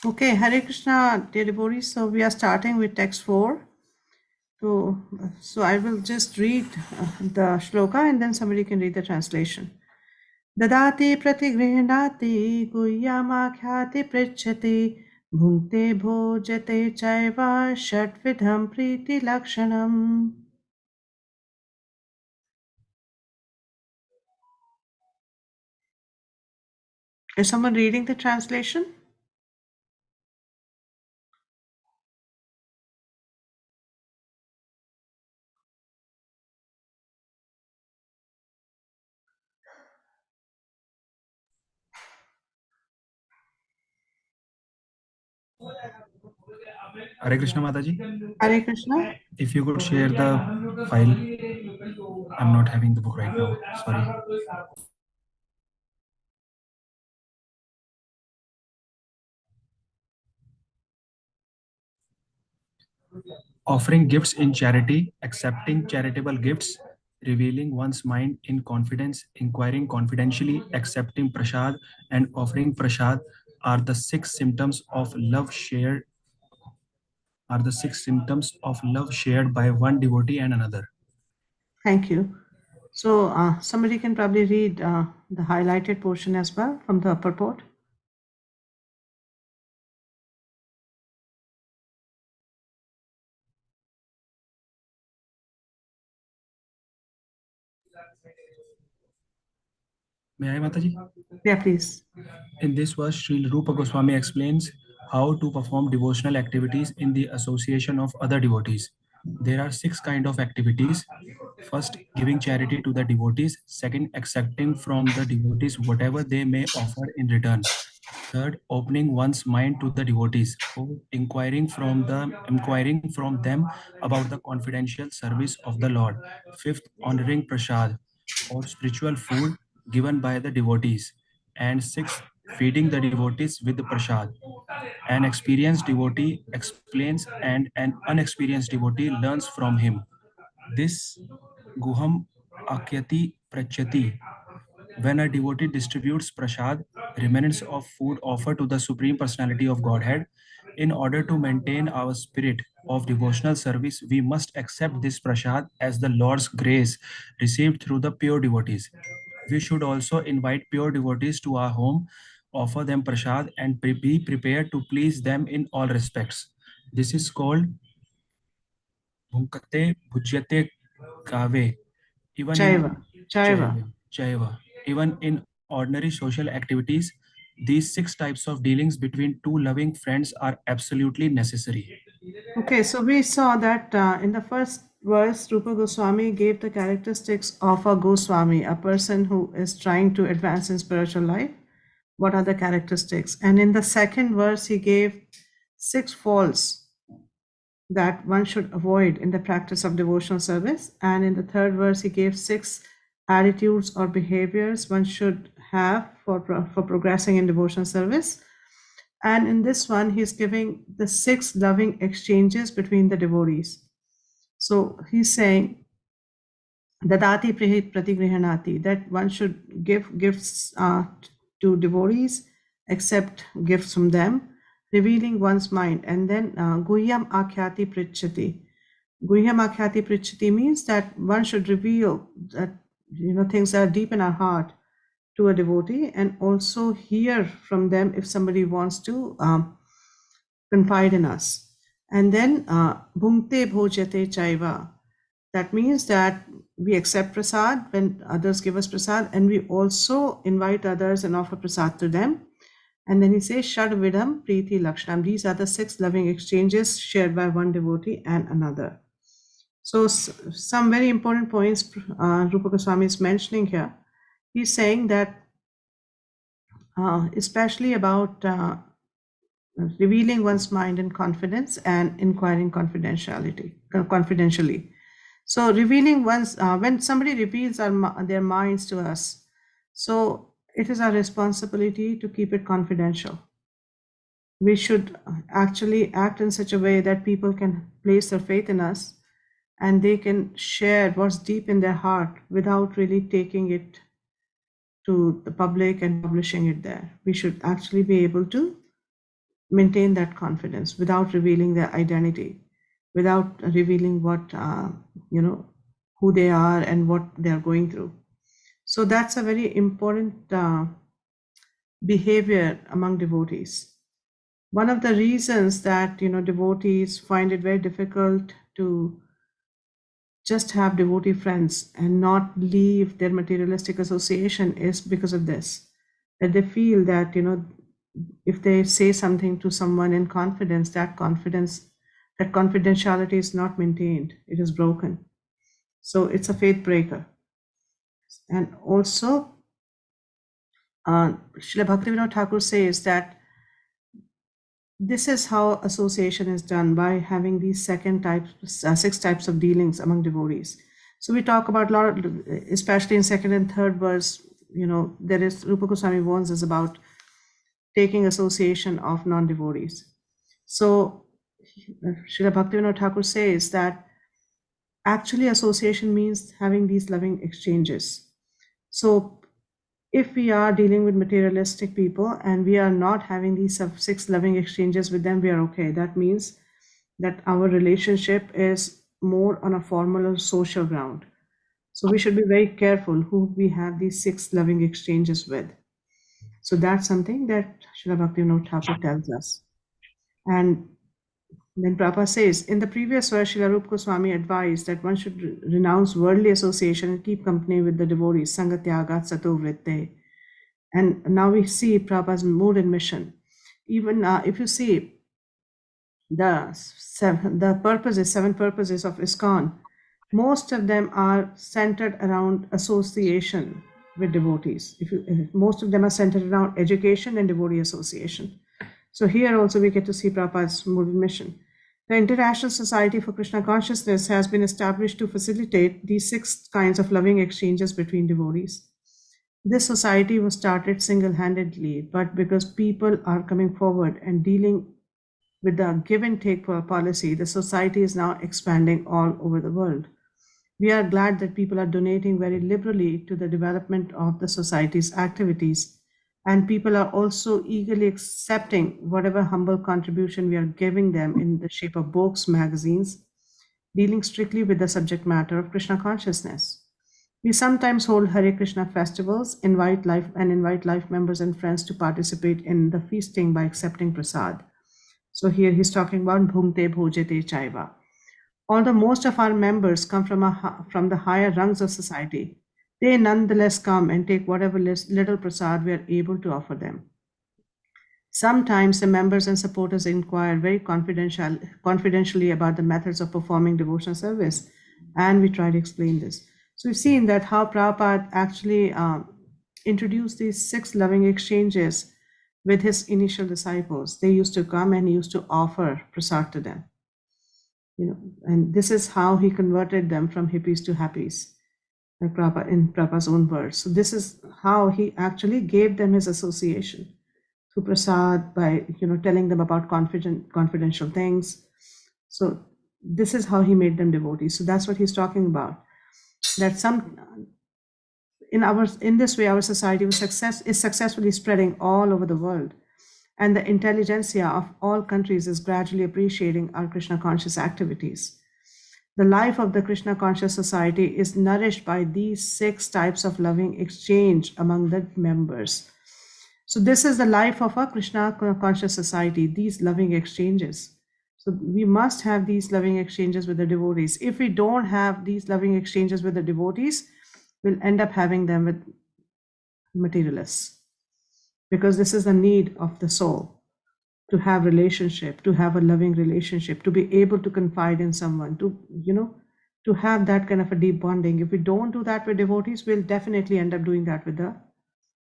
Okay, Hare Krishna, dear devotees. So we are starting with text 4. So I will just read the shloka and then somebody can read the translation. Dadati pratigrihnati guhyamakhati pritchati bhunte bhojate chaiva shatvidham priti lakshanam. Is someone reading the translation? Hare Krishna Mataji. Hare Krishna. If you could share the file. I'm not having the book right now. Sorry. Offering gifts in charity, accepting charitable gifts, revealing one's mind in confidence, inquiring confidentially, accepting prasad, and offering prasad are the six symptoms of love shared by one devotee and another. Thank you. So somebody can probably read the highlighted portion as well from the purport. May I, Mataji? Yeah, please. In this verse, Sri Rupa Goswami explains how to perform devotional activities in the association of other devotees. There are six kinds of activities. First, giving charity to the devotees. Second, accepting from the devotees whatever they may offer in return. Third, opening one's mind to the devotees. Fourth, inquiring from them about the confidential service of the Lord. Fifth, honoring prasad or spiritual food given by the devotees. And sixth, feeding the devotees with the prasad. An experienced devotee explains and an unexperienced devotee learns from him. This guham akyati prachati. When a devotee distributes prasad, remnants of food offered to the Supreme Personality of Godhead, in order to maintain our spirit of devotional service, we must accept this prasad as the Lord's grace received through the pure devotees. We should also invite pure devotees to our home, offer them prasad, and be prepared to please them in all respects. This is called Bhunkate Bhujyate Kave. Even in Chaiva. Chaiva. Jaiva. Even in ordinary social activities, these six types of dealings between two loving friends are absolutely necessary. Okay, so we saw that in the first verse, Rupa Goswami gave the characteristics of a Goswami, a person who is trying to advance in spiritual life. What are the characteristics? And in the second verse, he gave 6 faults that one should avoid in the practice of devotional service. And in the third verse, he gave 6 attitudes or behaviors one should have for progressing in devotional service. And in this one, he's giving the 6 loving exchanges between the devotees. So he's saying, Dadati pratigrihanati, that one should give gifts to devotees, accept gifts from them, revealing one's mind. And then guhyam akhyati prichati. Guhyam akhyati prichati means that one should reveal that things that are deep in our heart to a devotee, and also hear from them if somebody wants to confide in us. And then bhungte bhojate chaiva. That means that we accept prasad when others give us prasad, and we also invite others and offer prasad to them. And then he says Shadvidam Priti Lakshanam. These are the 6 loving exchanges shared by one devotee and another. So some very important points Rupa Goswami is mentioning here. He's saying that especially about revealing one's mind in confidence and inquiring confidentially. So revealing one's when somebody reveals their minds to us, so it is our responsibility to keep it confidential. We should actually act in such a way that people can place their faith in us and they can share what's deep in their heart without really taking it to the public and publishing it there. We should actually be able to maintain that confidence without revealing their identity, without revealing what, who they are and what they are going through. So that's a very important behavior among devotees. One of the reasons that devotees find it very difficult to just have devotee friends and not leave their materialistic association is because of this, that they feel that if they say something to someone in confidence, that confidentiality is not maintained, it is broken, so it's a faith breaker. And also, Srila Bhaktivinoda Thakur says that this is how association is done, by having these six types of dealings among devotees. So we talk about a lot of, especially in second and third verse, there is Rupa Goswami warns us about taking association of non-devotees. So Srila Bhaktivinoda Thakur says that actually association means having these loving exchanges. So if we are dealing with materialistic people and we are not having these six loving exchanges with them, we are okay. That means that our relationship is more on a formal or social ground. So we should be very careful who we have these six loving exchanges with. So that's something that Srila Bhaktivinoda Thakur tells us. And then Prabhupada says, in the previous verse, Srila Rupa Goswami advised that one should renounce worldly association and keep company with the devotees, Sangatyagat Sato Vritte. And now we see Prabhupada's mood and mission. Even if you see the seven purposes of ISKCON, most of them are centered around association with devotees. Most of them are centered around education and devotee association. So here also we get to see Prabhupada's mood and mission. The International Society for Krishna Consciousness has been established to facilitate these six kinds of loving exchanges between devotees. This society was started single-handedly, but because people are coming forward and dealing with the give and take policy, the society is now expanding all over the world. We are glad that people are donating very liberally to the development of the society's activities, and people are also eagerly accepting whatever humble contribution we are giving them in the shape of books, magazines, dealing strictly with the subject matter of Krishna consciousness. We sometimes hold Hare Krishna festivals, invite life members and friends to participate in the feasting by accepting prasad. So here he's talking about bhungte bhojete chaiva. Although most of our members come from the higher rungs of society, they nonetheless come and take whatever little prasad we are able to offer them. Sometimes the members and supporters inquire very confidentially about the methods of performing devotional service, and we try to explain this. So we've seen that how Prabhupada actually introduced these six loving exchanges with his initial disciples. They used to come and he used to offer prasad to them. And this is how he converted them from hippies to happies, like Prabhupada, in Prabhupada's own words. So this is how he actually gave them his association, through prasad, by telling them about confidential things. So this is how he made them devotees. So that's what he's talking about. That in this way our society is successfully spreading all over the world, and the intelligentsia of all countries is gradually appreciating our Krishna conscious activities. The life of the Krishna conscious society is nourished by these six types of loving exchange among the members. So this is the life of a Krishna conscious society, these loving exchanges. So we must have these loving exchanges with the devotees. If we don't have these loving exchanges with the devotees, we'll end up having them with materialists. Because this is the need of the soul, to have relationship, to have a loving relationship, to be able to confide in someone, to have that kind of a deep bonding. If we don't do that with devotees, we'll definitely end up doing that with the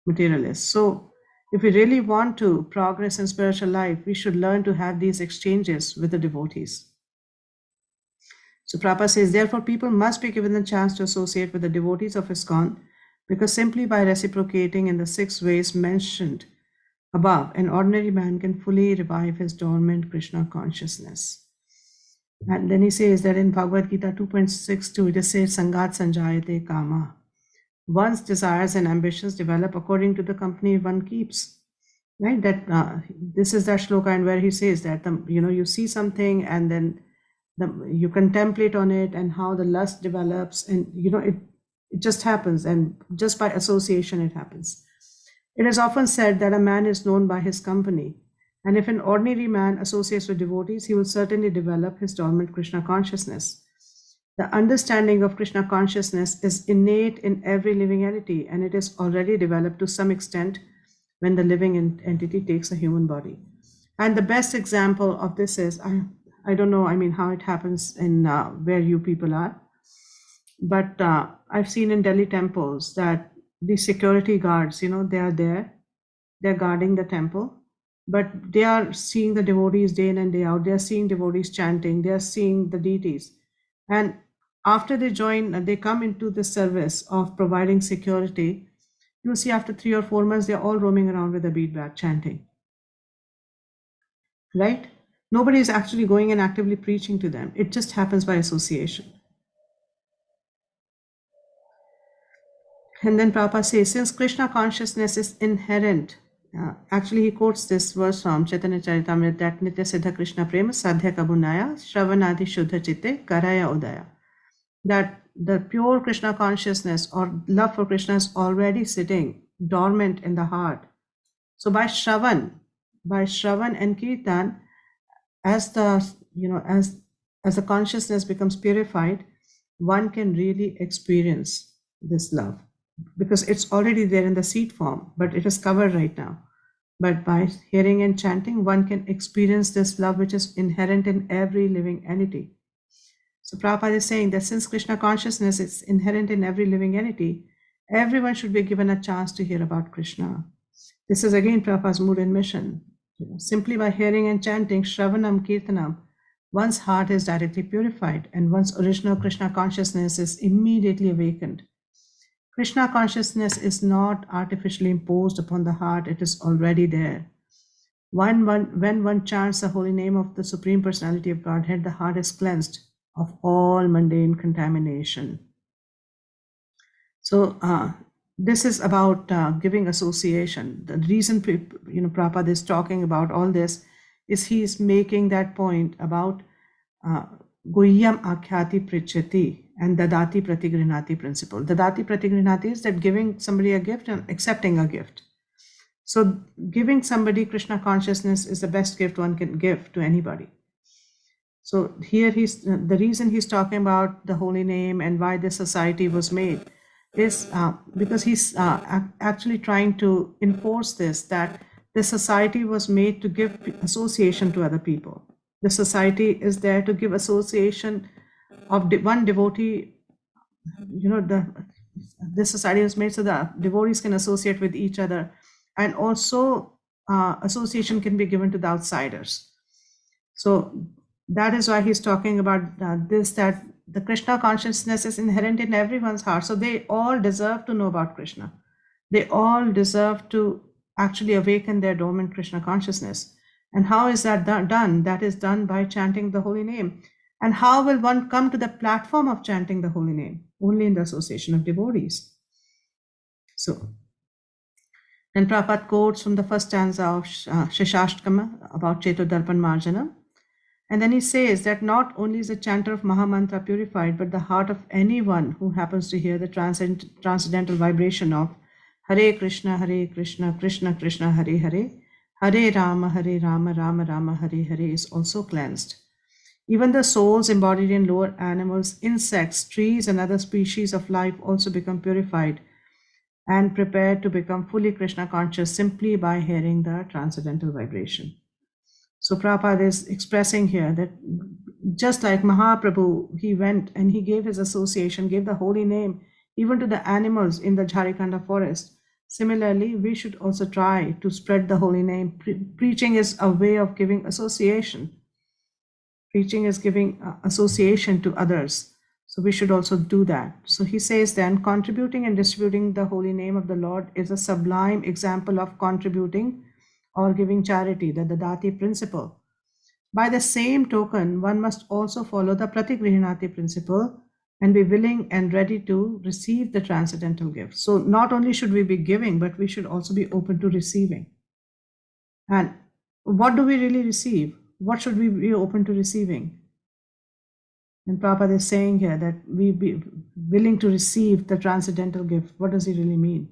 materialists. So if we really want to progress in spiritual life, we should learn to have these exchanges with the devotees. So Prabhupada says, therefore, people must be given the chance to associate with the devotees of ISKCON, because simply by reciprocating in the six ways mentioned above, an ordinary man can fully revive his dormant Krishna consciousness. And then he says that in Bhagavad Gita 2.62, it is said, Sangat Sanjayate Kama. One's desires and ambitions develop according to the company one keeps. right? That this is that shloka, and where he says that you see something, and then you contemplate on it, and how the lust develops, and it just happens, and just by association it happens. It is often said that a man is known by his company, and if an ordinary man associates with devotees, he will certainly develop his dormant Krishna consciousness. The understanding of Krishna consciousness is innate in every living entity, and it is already developed to some extent when the living entity takes a human body. And the best example of this is, I don't know, I mean, how it happens in where you people are, but I've seen in Delhi temples that the security guards, they are there, they're guarding the temple, but they are seeing the devotees day in and day out. They are seeing devotees chanting, they are seeing the deities. And after they join, they come into the service of providing security. You'll see after 3 or 4 months, they're all roaming around with a bead bag chanting, right? Nobody is actually going and actively preaching to them. It just happens by association. And then Prabhupada says, since Krishna consciousness is inherent, actually he quotes this verse from Chaitanya Charitamrita, that Nitya Siddha Krishna Prema Sadhya Kabunaya Shravanadi Shuddha Chitte Karaya Udaya. That the pure Krishna consciousness or love for Krishna is already sitting dormant in the heart. So by Shravan and Kirtan, as the as the consciousness becomes purified, one can really experience this love, because it's already there in the seed form, but it is covered right now. But by hearing and chanting, one can experience this love which is inherent in every living entity. So Prabhupada is saying that since Krishna consciousness is inherent in every living entity, everyone should be given a chance to hear about Krishna. This is again Prabhupada's mood and mission. Simply by hearing and chanting Shravanam Kirtanam, one's heart is directly purified and one's original Krishna consciousness is immediately awakened. Krishna consciousness is not artificially imposed upon the heart, it is already there. When one chants the holy name of the Supreme Personality of Godhead, the heart is cleansed of all mundane contamination. So this is about giving association. The reason Prabhupada is talking about all this is he is making that point about Guhyam Akhyati Prichati and Dadati Pratigrinati principle. Dadati Pratigrinati is that giving somebody a gift and accepting a gift. So giving somebody Krishna consciousness is the best gift one can give to anybody. So here the reason he's talking about the holy name and why this society was made is because he's actually trying to enforce this, that the society was made to give association to other people. The society is there to give association of one devotee. This society was made so that devotees can associate with each other, and also association can be given to the outsiders. So that is why he's talking about this, that the Krishna consciousness is inherent in everyone's heart. So they all deserve to know about Krishna. They all deserve to actually awaken their dormant Krishna consciousness. And how is that done? That is done by chanting the holy name. And how will one come to the platform of chanting the holy name? Only in the association of devotees. So, then Prabhupada quotes from the first stanza of Shishashtkama about Chetudarpan Marjana. And then he says that not only is the chanter of Mahamantra purified, but the heart of anyone who happens to hear the transcendental vibration of Hare Krishna, Krishna Krishna, Hare Hare, Hare Rama, Rama Rama, Hare Hare is also cleansed. Even the souls embodied in lower animals, insects, trees, and other species of life also become purified and prepared to become fully Krishna conscious simply by hearing the transcendental vibration. So Prabhupada is expressing here that just like Mahaprabhu, he went and he gave his association, gave the holy name even to the animals in the Jharikanda forest. Similarly, we should also try to spread the holy name. Preaching is a way of giving association. Preaching is giving association to others. So we should also do that. So he says then, contributing and distributing the holy name of the Lord is a sublime example of contributing or giving charity, the Dadati principle. By the same token, one must also follow the Pratigrihinati principle and be willing and ready to receive the transcendental gift. So not only should we be giving, but we should also be open to receiving. And what do we really receive? What should we be open to receiving? And Prabhupada is saying here that we be willing to receive the transcendental gift. What does he really mean?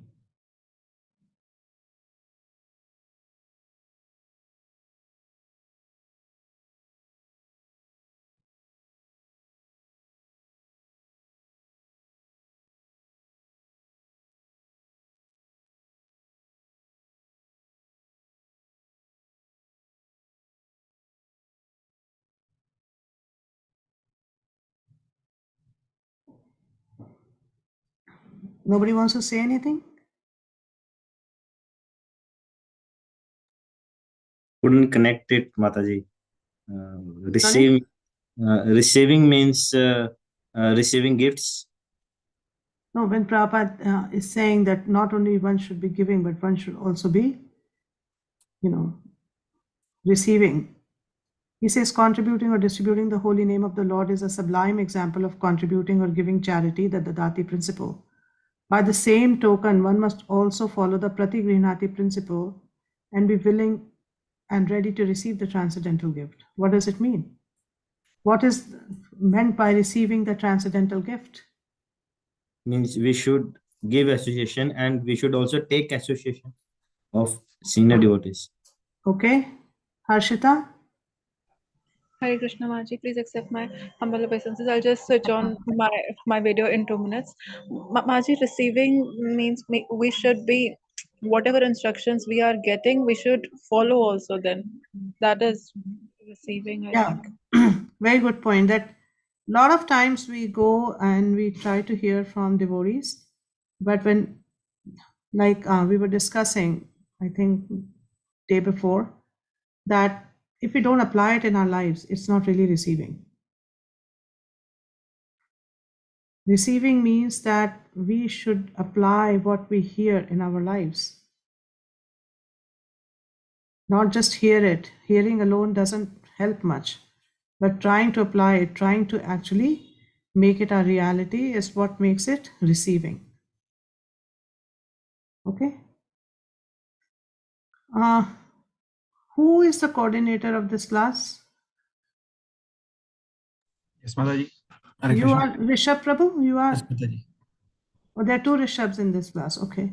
Nobody wants to say anything? Couldn't connect it, Mataji. Sorry? Receiving means receiving gifts. No, when Prabhupada is saying that not only one should be giving, but one should also be, receiving. He says contributing or distributing the holy name of the Lord is a sublime example of contributing or giving charity, the Dadati principle. By the same token, one must also follow the Pratigrihnati principle and be willing and ready to receive the transcendental gift. What does it mean? What is meant by receiving the transcendental gift? Means we should give association and we should also take association of senior devotees. Okay, Harshita? Hare Krishna Maji, please accept my humble obeisances. I'll just switch on my video in 2 minutes. Maji, receiving means we should be, whatever instructions we are getting, we should follow also then. That is receiving, I Yeah, think. very good point. That a lot of times we go and we try to hear from devotees, but when, like we were discussing, I think day before, that if we don't apply it in our lives, it's not really receiving. Receiving means that we should apply what we hear in our lives. Not just hear it. Hearing alone doesn't help much, but trying to apply it, trying to actually make it a reality is what makes it receiving. Okay. Who is the coordinator of this class? Yes, Mataji. Hare You Krishna. are Rishabh Prabhu? You Yes, are? Mataji. Oh, there are two Rishabhs in this class. Okay.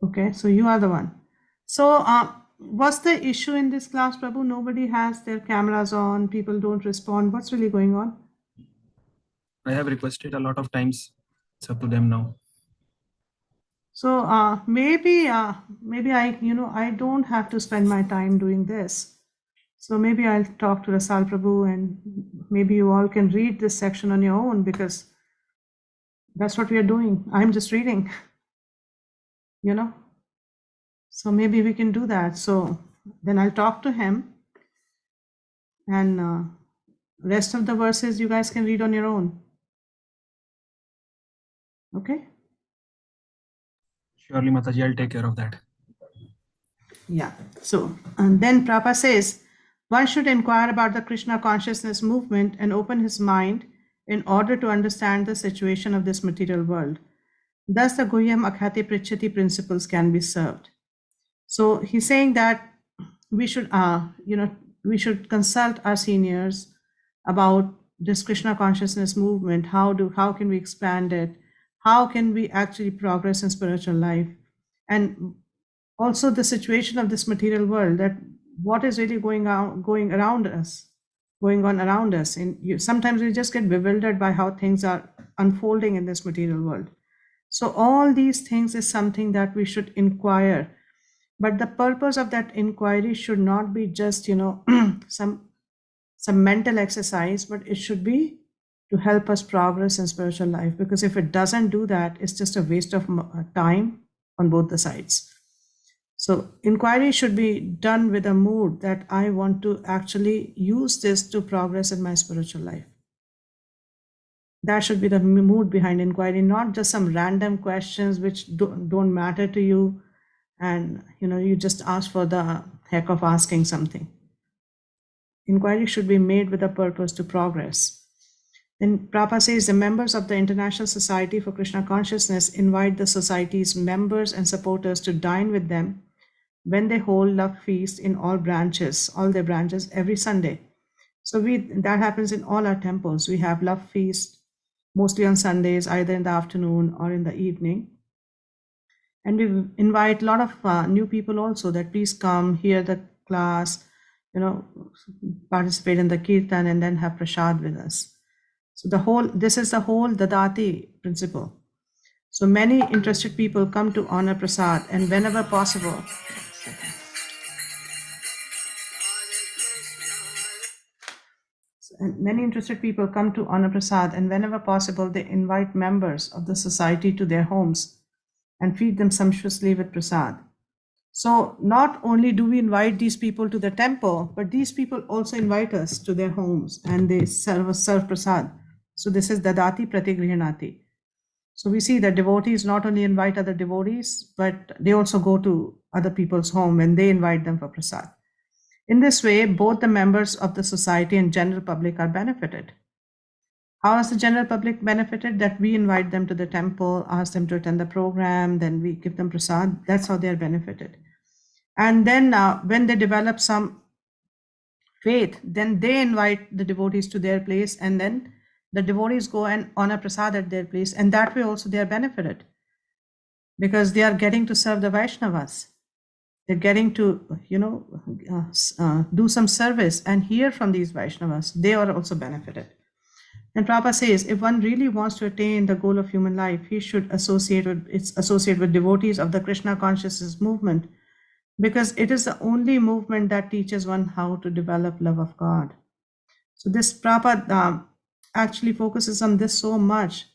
Okay, so you are the one. So, what's the issue in this class, Prabhu? Nobody has their cameras on. People don't respond. What's really going on? I have requested a lot of times. It's up to them now. So maybe I don't have to spend my time doing this. So maybe I'll talk to Rasal Prabhu and maybe you all can read this section on your own because that's what we are doing. I'm just reading, So maybe we can do that. So then I'll talk to him and rest of the verses you guys can read on your own. Okay? Surely, Mataji, I'll take care of that. Yeah. So, and then Prabhupada says, one should inquire about the Krishna consciousness movement and open his mind in order to understand the situation of this material world. Thus, the Guhyam Akhati Prichati principles can be served. So he's saying that we should, we should consult our seniors about this Krishna consciousness movement. How can we expand it? How can we actually progress in spiritual life? And also the situation of this material world, that what is really going on around us. And sometimes we just get bewildered by how things are unfolding in this material world. So all these things is something that we should inquire, but the purpose of that inquiry should not be just some mental exercise, but it should be to help us progress in spiritual life, because if it doesn't do that, it's just a waste of time on both the sides. So inquiry should be done with a mood that I want to actually use this to progress in my spiritual life. That should be the mood behind inquiry, not just some random questions which don't matter to you, and you just ask for the heck of asking something. Inquiry should be made with a purpose to progress. Then Prabhupada says the members of the International Society for Krishna Consciousness invite the society's members and supporters to dine with them when they hold love feast in all their branches every Sunday. So that happens in all our temples. We have love feast mostly on Sundays, either in the afternoon or in the evening. And we invite a lot of new people also, that please come, hear the class, participate in the kirtan, and then have prasad with us. So this is the whole Dadati principle. So many interested people come to honor prasad, and whenever possible, they invite members of the society to their homes and feed them sumptuously with prasad. So not only do we invite these people to the temple, but these people also invite us to their homes and they serve prasad. So this is Dadati Pratigrihanati. So we see that devotees not only invite other devotees, but they also go to other people's home and they invite them for prasad. In this way, both the members of the society and general public are benefited. How is the general public benefited? That we invite them to the temple, ask them to attend the program, then we give them prasad. That's how they are benefited. And then when they develop some faith, then they invite the devotees to their place, and then the devotees go and honor prasad at their place, and that way also they are benefited, because they are getting to serve the Vaishnavas. They're getting to, do some service and hear from these Vaishnavas. They are also benefited. And Prabhupada says, if one really wants to attain the goal of human life, he should associate with devotees of the Krishna consciousness movement, because it is the only movement that teaches one how to develop love of God. So this Prabhupada actually focuses on this so much,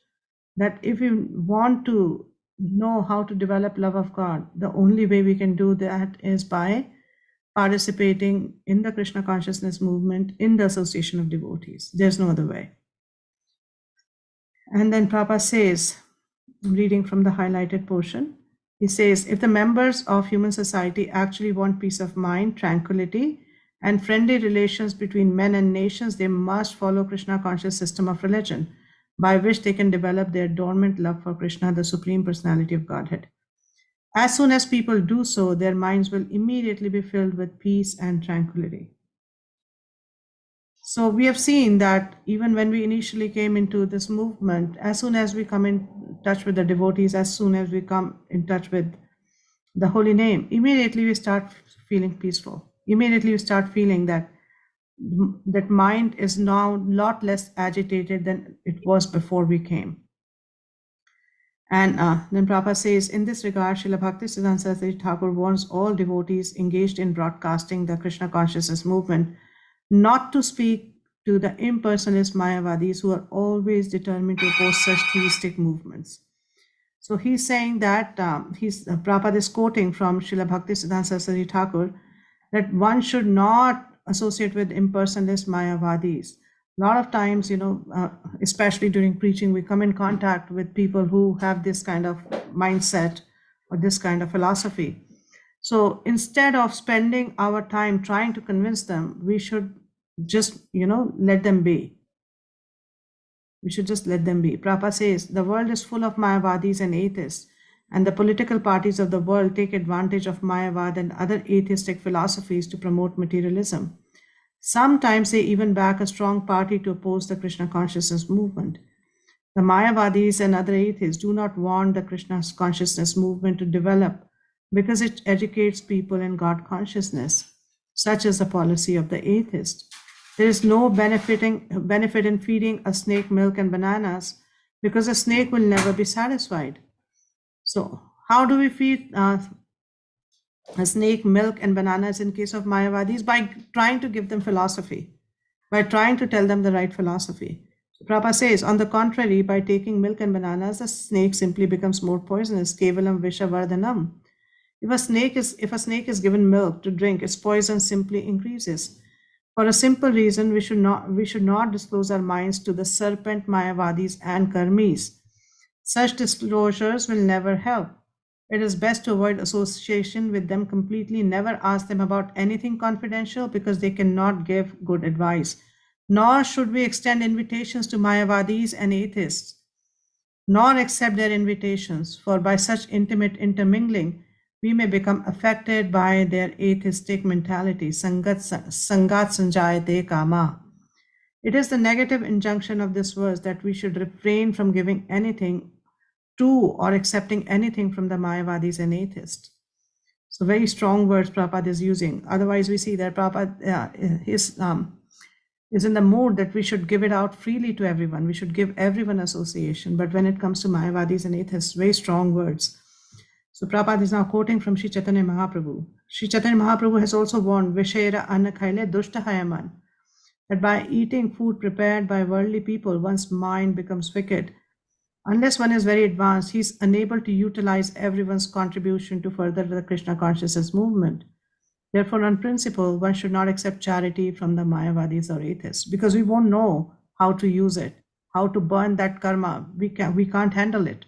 that if you want to know how to develop love of God, the only way we can do that is by participating in the Krishna consciousness movement, in the association of devotees. There's no other way. And then Prabhupada says, reading from the highlighted portion, he says, if the members of human society actually want peace of mind, tranquility, and friendly relations between men and nations, they must follow Krishna conscious system of religion, by which they can develop their dormant love for Krishna, the Supreme Personality of Godhead. As soon as people do so, their minds will immediately be filled with peace and tranquility. So we have seen that even when we initially came into this movement, as soon as we come in touch with the devotees, as soon as we come in touch with the holy name, immediately we start feeling peaceful. Immediately we start feeling that mind is now a lot less agitated than it was before we came. And then Prabhupada says, in this regard, Srila Bhakti Sastri Thakur warns all devotees engaged in broadcasting the Krishna consciousness movement not to speak to the impersonalist Mayavadis who are always determined to oppose such theistic movements. So he's saying that, Prabhupada is quoting from Srila Bhakti Sastri Thakur, that one should not associate with impersonalist Mayavadis. A lot of times, especially during preaching, we come in contact with people who have this kind of mindset or this kind of philosophy. So instead of spending our time trying to convince them, we should just, let them be. We should just let them be. Prabhupada says, the world is full of Mayavadis and atheists, and the political parties of the world take advantage of Mayavad and other atheistic philosophies to promote materialism. Sometimes they even back a strong party to oppose the Krishna consciousness movement. The Mayavadis and other atheists do not want the Krishna consciousness movement to develop, because it educates people in God consciousness. Such is the policy of the atheist. There is no benefit in feeding a snake milk and bananas, because a snake will never be satisfied. So how do we feed a snake milk and bananas in case of Mayavadis? By trying to give them philosophy, by trying to tell them the right philosophy. So Prabhupada says, on the contrary, by taking milk and bananas, the snake simply becomes more poisonous. Kevalam vishavardhanam. If a snake is given milk to drink, its poison simply increases. For a simple reason, we should not disclose our minds to the serpent Mayavadis and Karmis. Such disclosures will never help. It is best to avoid association with them completely. Never ask them about anything confidential, because they cannot give good advice. Nor should we extend invitations to Mayavadis and atheists, nor accept their invitations, for by such intimate intermingling, we may become affected by their atheistic mentality, sangat sanjayate kama. It is the negative injunction of this verse that we should refrain from giving anything to or accepting anything from the Mayavadis and atheists. So very strong words Prabhupada is using. Otherwise, we see that Prabhupada is in the mood that we should give it out freely to everyone. We should give everyone association. But when it comes to Mayavadis and atheists, very strong words. So Prabhupada is now quoting from Sri Chaitanya Mahaprabhu. Sri Chaitanya Mahaprabhu has also warned, Vishera anna khaile dushta hayaman, that by eating food prepared by worldly people, one's mind becomes wicked. Unless one is very advanced, he is unable to utilize everyone's contribution to further the Krishna consciousness movement. Therefore, on principle, one should not accept charity from the Mayavadis or atheists because we won't know how to use it, how to burn that karma. We can't handle it.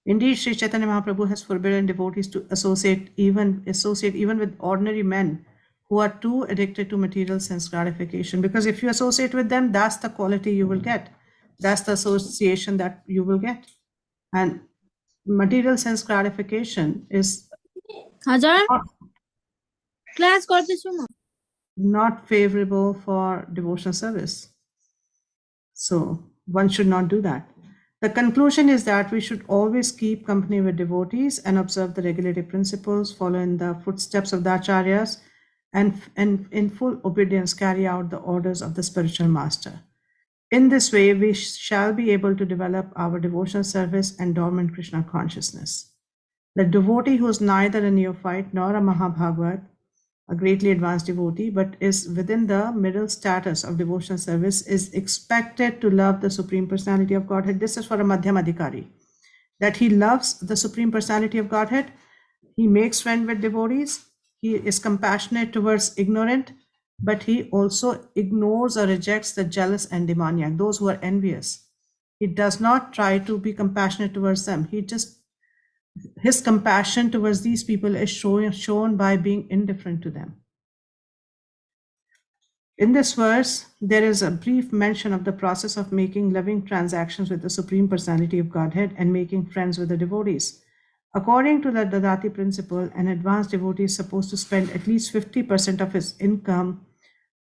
Indeed, Sri Chaitanya Mahaprabhu has forbidden devotees to associate even with ordinary men who are too addicted to material sense gratification. Because if you associate with them, that's the quality you will get. That's the association that you will get. And material sense gratification is not favorable for devotional service. So one should not do that. The conclusion is that we should always keep company with devotees and observe the regulative principles, follow in the footsteps of the acharyas, and in full obedience carry out the orders of the spiritual master. In this way, we shall be able to develop our devotional service and dormant Krishna consciousness. The devotee who is neither a neophyte nor a Mahabhagavat, a greatly advanced devotee, but is within the middle status of devotional service, is expected to love the Supreme Personality of Godhead. This is for a Madhyam Adhikari, that he loves the Supreme Personality of Godhead, he makes friend with devotees, he is compassionate towards ignorant, but he also ignores or rejects the jealous and demoniac, those who are envious. He does not try to be compassionate towards them. His compassion towards these people is shown by being indifferent to them. In this verse, there is a brief mention of the process of making loving transactions with the Supreme Personality of Godhead and making friends with the devotees. According to the Dadati principle, an advanced devotee is supposed to spend at least 50% of his income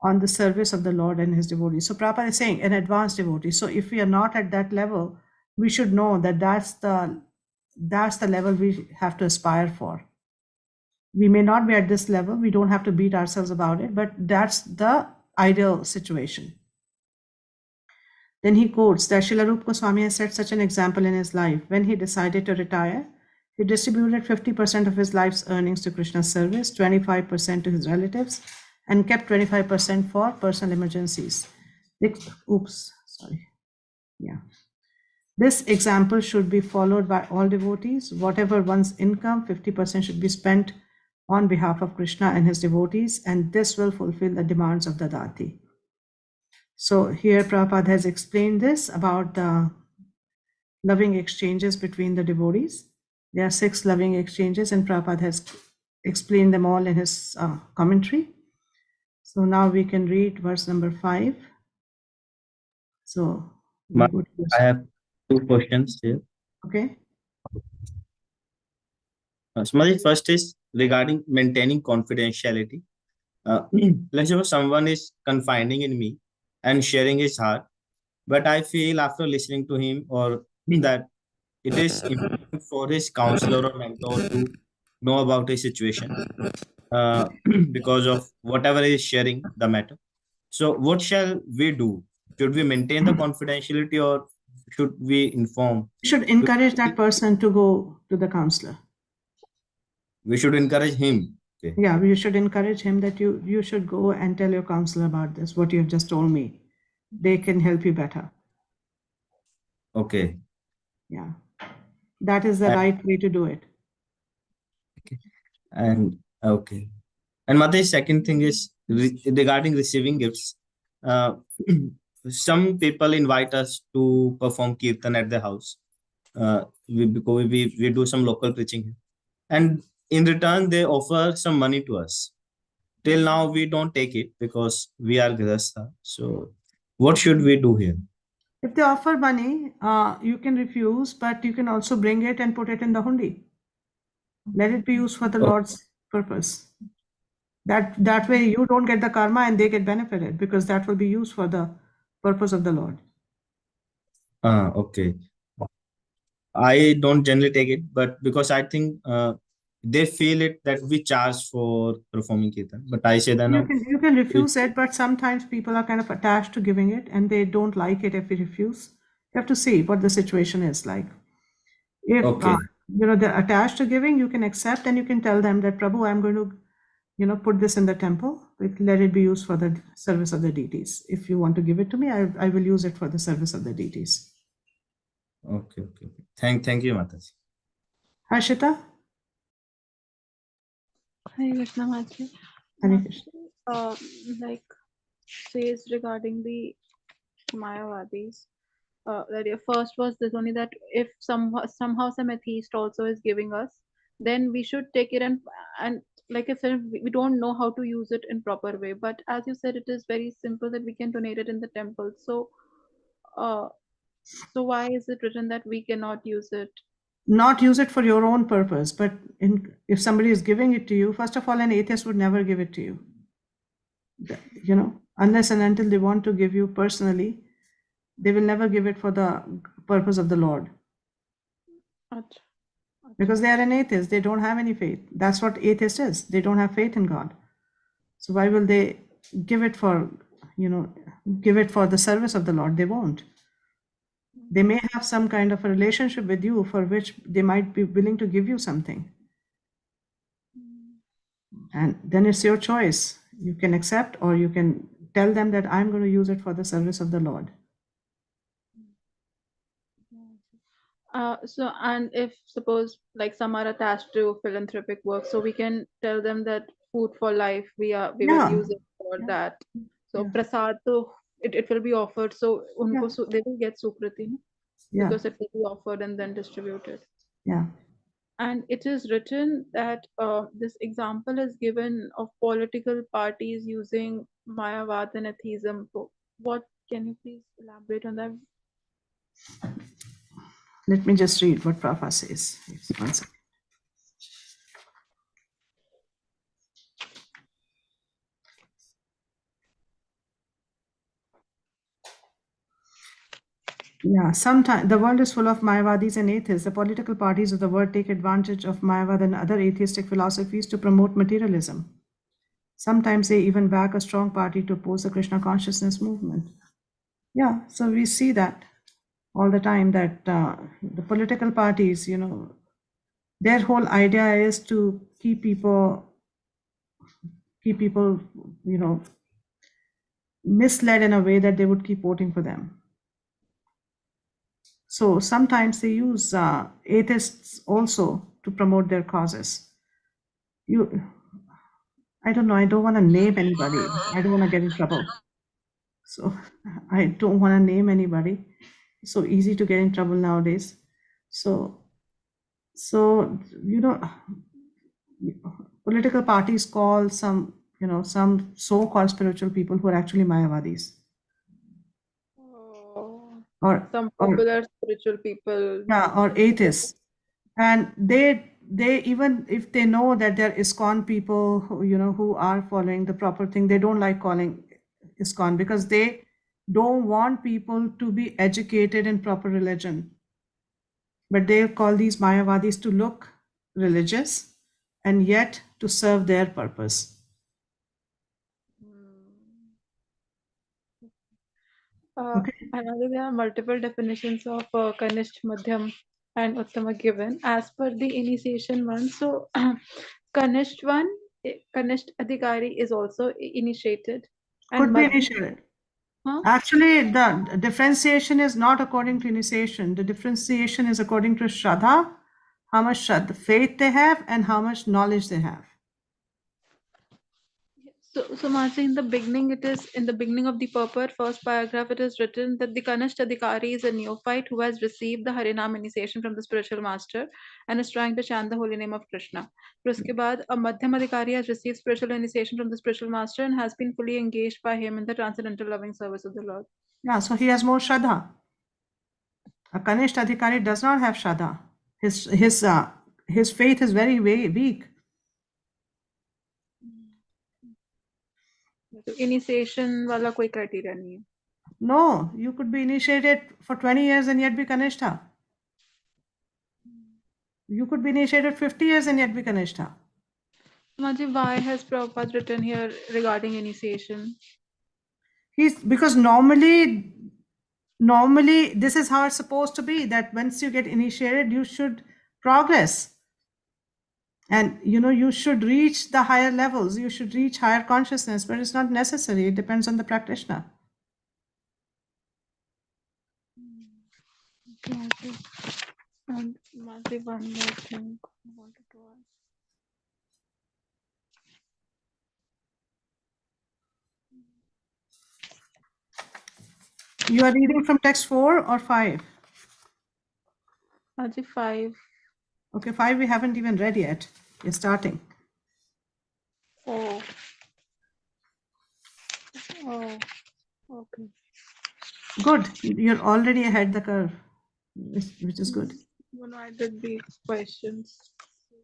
on the service of the Lord and his devotees. So Prabhupada is saying an advanced devotee. So if we are not at that level, we should know that that's the level we have to aspire for. We may not be at this level. We don't have to beat ourselves about it, but that's the ideal situation. Then he quotes that Srila Rupa Goswami has set such an example in his life. When he decided to retire, he distributed 50% of his life's earnings to Krishna's service, 25% to his relatives, and kept 25% for personal emergencies. This example should be followed by all devotees. Whatever one's income, 50% should be spent on behalf of Krishna and his devotees, and this will fulfill the demands of the Dati. So here Prabhupada has explained this about the loving exchanges between the devotees. There are 6 loving exchanges, and Prabhupada has explained them all in his commentary. So now we can read verse number 5. So I have 2 questions here. Okay. Smaji, first is regarding maintaining confidentiality. Let's suppose someone is confiding in me and sharing his heart, but I feel after listening to him or that it is important for his counselor or mentor to know about his situation because of whatever he is sharing the matter. So what shall we do? Should we maintain the confidentiality or should we inform? We should encourage that person to go to the counselor. We should encourage him. Okay. Yeah, we should encourage him that you should go and tell your counselor about this, what you have just told me. They can help you better. Okay. Yeah. That is the right way to do it. Okay. And okay. And Mataji, second thing is regarding receiving gifts. Some people invite us to perform kirtan at their house. We do some local preaching, and in return they offer some money to us. Till now we don't take it because we are grihastha. So what should we do here? If they offer money, you can refuse, but you can also bring it and put it in the hundi. Let it be used for the Lord's purpose. That way you don't get the karma and they get benefited, because that will be used for the purpose of the Lord. Okay. I don't generally take it, but because I think they feel it that we charge for performing kirtan. But I say that You no, can refuse it, but sometimes people are kind of attached to giving it and they don't like it if we refuse. You have to see what the situation is like. If okay, they're attached to giving, you can accept and you can tell them that, Prabhu, I'm going to put this in the temple. Let it be used for the service of the deities. If you want to give it to me, I will use it for the service of the deities. okay. Thank you, Mataji. Harshita? Hare Krishna Maji. Hare Krishna. Like says regarding the Mayavadis, that your first was this only, that if somehow some atheist also is giving us, then we should take it, and like I said, we don't know how to use it in proper way. But as you said, it is very simple that we can donate it in the temple. So so why is it written that we cannot use it? Not use it for your own purpose, but if somebody is giving it to you, first of all, an atheist would never give it to you. Unless and until they want to give you personally, they will never give it for the purpose of the Lord. Achha. Because they are an atheist, they don't have any faith. That's what atheist is. They don't have faith in God. So why will they give it for the service of the Lord? They won't. They may have some kind of a relationship with you for which they might be willing to give you something. And then it's your choice. You can accept, or you can tell them that I'm going to use it for the service of the Lord. So, and if suppose like some are attached to philanthropic work, so we can tell them that food for life, we will use it for that. So prasad, so it will be offered. So unko they will get sukriti, no? Because it will be offered and then distributed. Yeah. And it is written that this example is given of political parties using Mayavad and atheism. So what can you please elaborate on that? Let me just read what Prabhupada says. One second. Yeah, sometimes the world is full of Mayavadis and atheists. The political parties of the world take advantage of Mayavad and other atheistic philosophies to promote materialism. Sometimes they even back a strong party to oppose the Krishna consciousness movement. Yeah, so we see that all the time, that the political parties, their whole idea is to keep people, misled in a way that they would keep voting for them. So sometimes they use atheists also to promote their causes. I don't know, I don't want to name anybody. I don't want to get in trouble. So I don't want to name anybody. It's so easy to get in trouble nowadays. So political parties call some so-called spiritual people who are actually Mayavadis. Or some popular spiritual people. Yeah, or atheists. And they even if they know that they're ISKCON people who are following the proper thing, they don't like calling ISKCON, because they don't want people to be educated in proper religion. But they call these Mayavadis to look religious and yet to serve their purpose. Another, there are multiple definitions of Kanishth, Madhyam, and Uttama given as per the initiation one. So Kanishth one, Kanishth Adhikari is also initiated. And Could be initiated. Actually, the differentiation is not according to initiation. The differentiation is according to Shraddha, how much faith they have and how much knowledge they have. So Masi, in the beginning, it is in the beginning of the purport, first paragraph, it is written that the Kanishth Adhikari is a neophyte who has received the Harinam initiation from the spiritual master and is trying to chant the holy name of Krishna. Uske baad, a Madhyam Adhikari has received spiritual initiation from the spiritual master and has been fully engaged by him in the transcendental loving service of the Lord. Yeah, so he has more Shraddha. A Kanishth Adhikari does not have Shraddha. His his faith is very weak. तो initiation वाला कोई criteria नहीं है. No, you could be initiated for 20 years and yet be Kanishta. You could be initiated 50 years and yet be Kanishta. Maji, why has Prabhupada written here regarding initiation? Because normally this is how it's supposed to be, that once you get initiated, you should progress. And you should reach the higher levels, you should reach higher consciousness, but it's not necessary. It depends on the practitioner. Okay. And Maji, one more thing I wanted to ask. You are reading from text 4 or 5? Maji, 5. Okay, 5 we haven't even read yet. We're starting. Oh. Oh. Okay. Good. You're already ahead the curve, which is good. When I did the questions.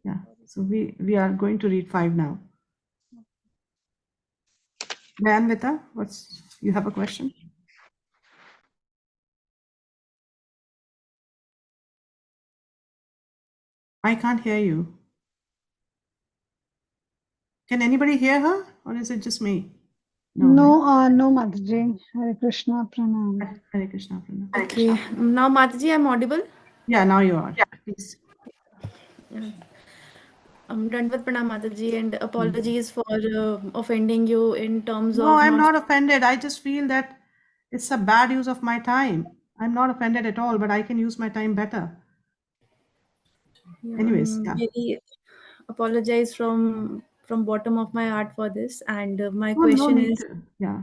Yeah. So we are going to read 5 now. Anvita, you have a question? I can't hear you. Can anybody hear her, or is it just me? No, no, Mataji. Hare Krishna, Pranam. Right? Hare Krishna, Pranam. Okay. Now, Mataji, I'm audible. Yeah, now you are. Please. Dandavat Pranam, Mataji, and apologies for offending you in terms No, of I'm not offended. I just feel that it's a bad use of my time. I'm not offended at all, but I can use my time better. Anyways, yeah. Really apologize from bottom of my heart for this. And my No question need is, to. Yeah.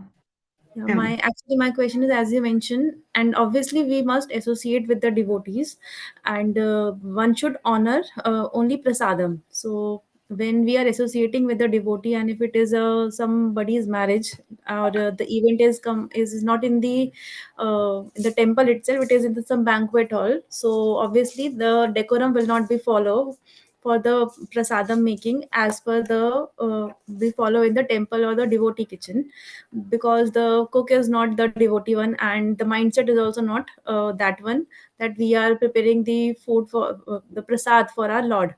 yeah, Tell me. my question is, as you mentioned, and obviously we must associate with the devotees, and one should honor only prasadam. So when we are associating with the devotee, and if it is somebody's marriage, or the event is not in the temple itself, it is in some banquet hall. So obviously the decorum will not be followed for the prasadam making as per the we follow in the temple or the devotee kitchen, because the cook is not the devotee one, and the mindset is also not that one, that we are preparing the food for the prasad for our lord.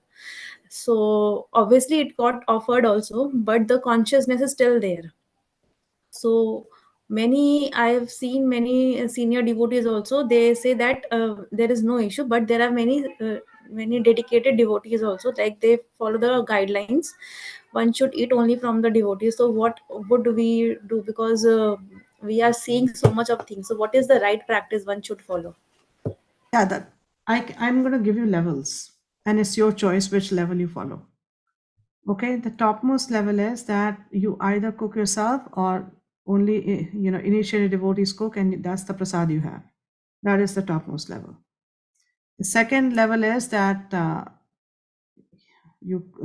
So obviously it got offered also, but the consciousness is still there. So I have seen many senior devotees also, they say that there is no issue, but there are many dedicated devotees also, like they follow the guidelines, one should eat only from the devotees. So what would we do, because we are seeing so much of things, so what is the right practice one should follow? Yeah, I'm going to give you levels, and it's your choice which level you follow. Okay, the topmost level is that you either cook yourself or only initiated devotees cook, and that's the prasad you have. That is the topmost level. The second level is that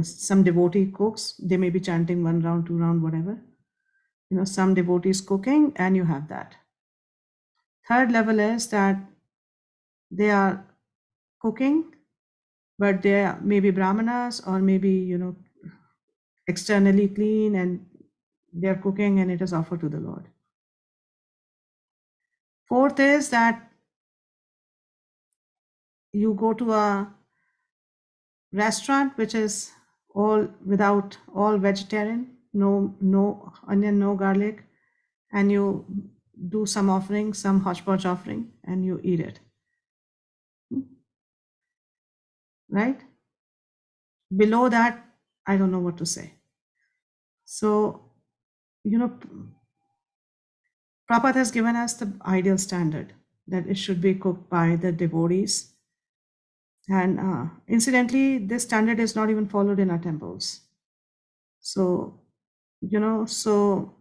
some devotee cooks, they may be chanting 1 round, 2 round, whatever. Some devotees cooking, and you have that. Third level is that they are cooking, but they are maybe brahmanas, or maybe externally clean, and they're cooking and it is offered to the Lord. Fourth is that you go to a restaurant which is all vegetarian, no onion, no garlic, and you do some offering, some hodgepodge offering, and you eat it. Right? Below that, I don't know what to say. So, Prabhupada has given us the ideal standard, that it should be cooked by the devotees. And incidentally, this standard is not even followed in our temples. So, so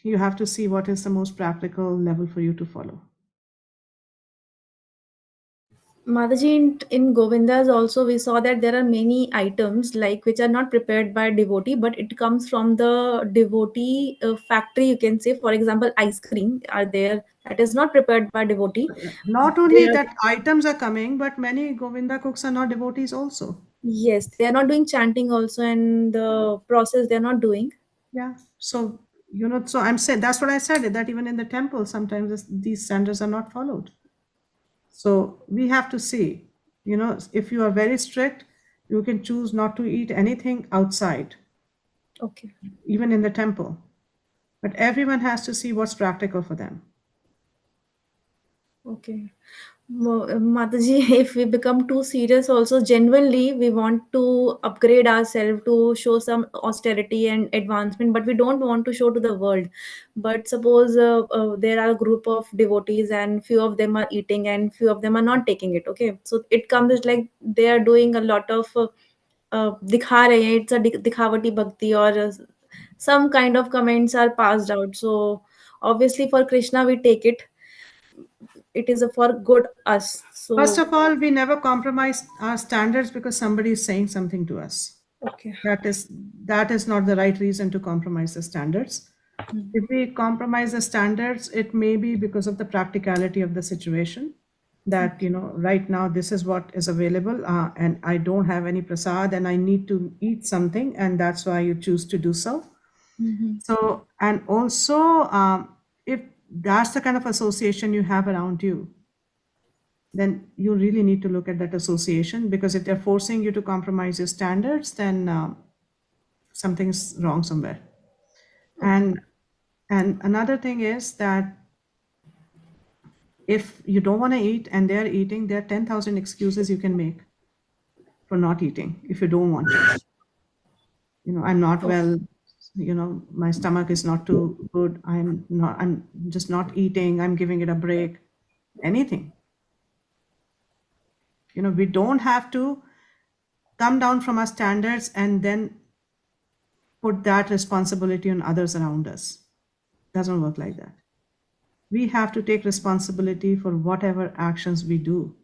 you have to see what is the most practical level for you to follow. Mataji, in Govindas also we saw that there are many items like which are not prepared by devotee, but it comes from the devotee factory, you can say. For example, ice cream are there that is not prepared by devotee. Not only that items are coming, but many Govinda cooks are not devotees also. Yes, they are not doing chanting also, and the process they are not doing. Yeah. So, so I'm saying that's what I said, that even in the temple, sometimes these standards are not followed. So we have to see, if you are very strict, you can choose not to eat anything outside, Okay. even in the temple. But everyone has to see what's practical for them. Okay. Mataji, if we become too serious, also genuinely we want to upgrade ourselves to show some austerity and advancement, but we don't want to show to the world. But suppose there are a group of devotees and few of them are eating and few of them are not taking it. Okay, so it comes like they are doing a lot of दिखा रहे हैं, it's a दिखावटी bhakti, or some kind of comments are passed out. So obviously for Krishna we take it, it is for good us. First So of all, we never compromise our standards because somebody is saying something to us. okay. That is not the right reason to compromise the standards. If we compromise the standards, it may be because of the practicality of the situation, that right now this is what is available, and I don't have any prasad and I need to eat something, and that's why you choose to do so. Mhm. So, and also, if that's the kind of association you have around you, then you really need to look at that association, because if they're forcing you to compromise your standards, then something's wrong somewhere. And another thing is that if you don't want to eat and they're eating, there are 10,000 excuses you can make for not eating if you don't want to. I'm not Okay. well, my stomach is not too good, I'm just not eating, I'm giving it a break, anything. We don't have to come down from our standards and then put that responsibility on others around us. Doesn't work like that. We have to take responsibility for whatever actions we do.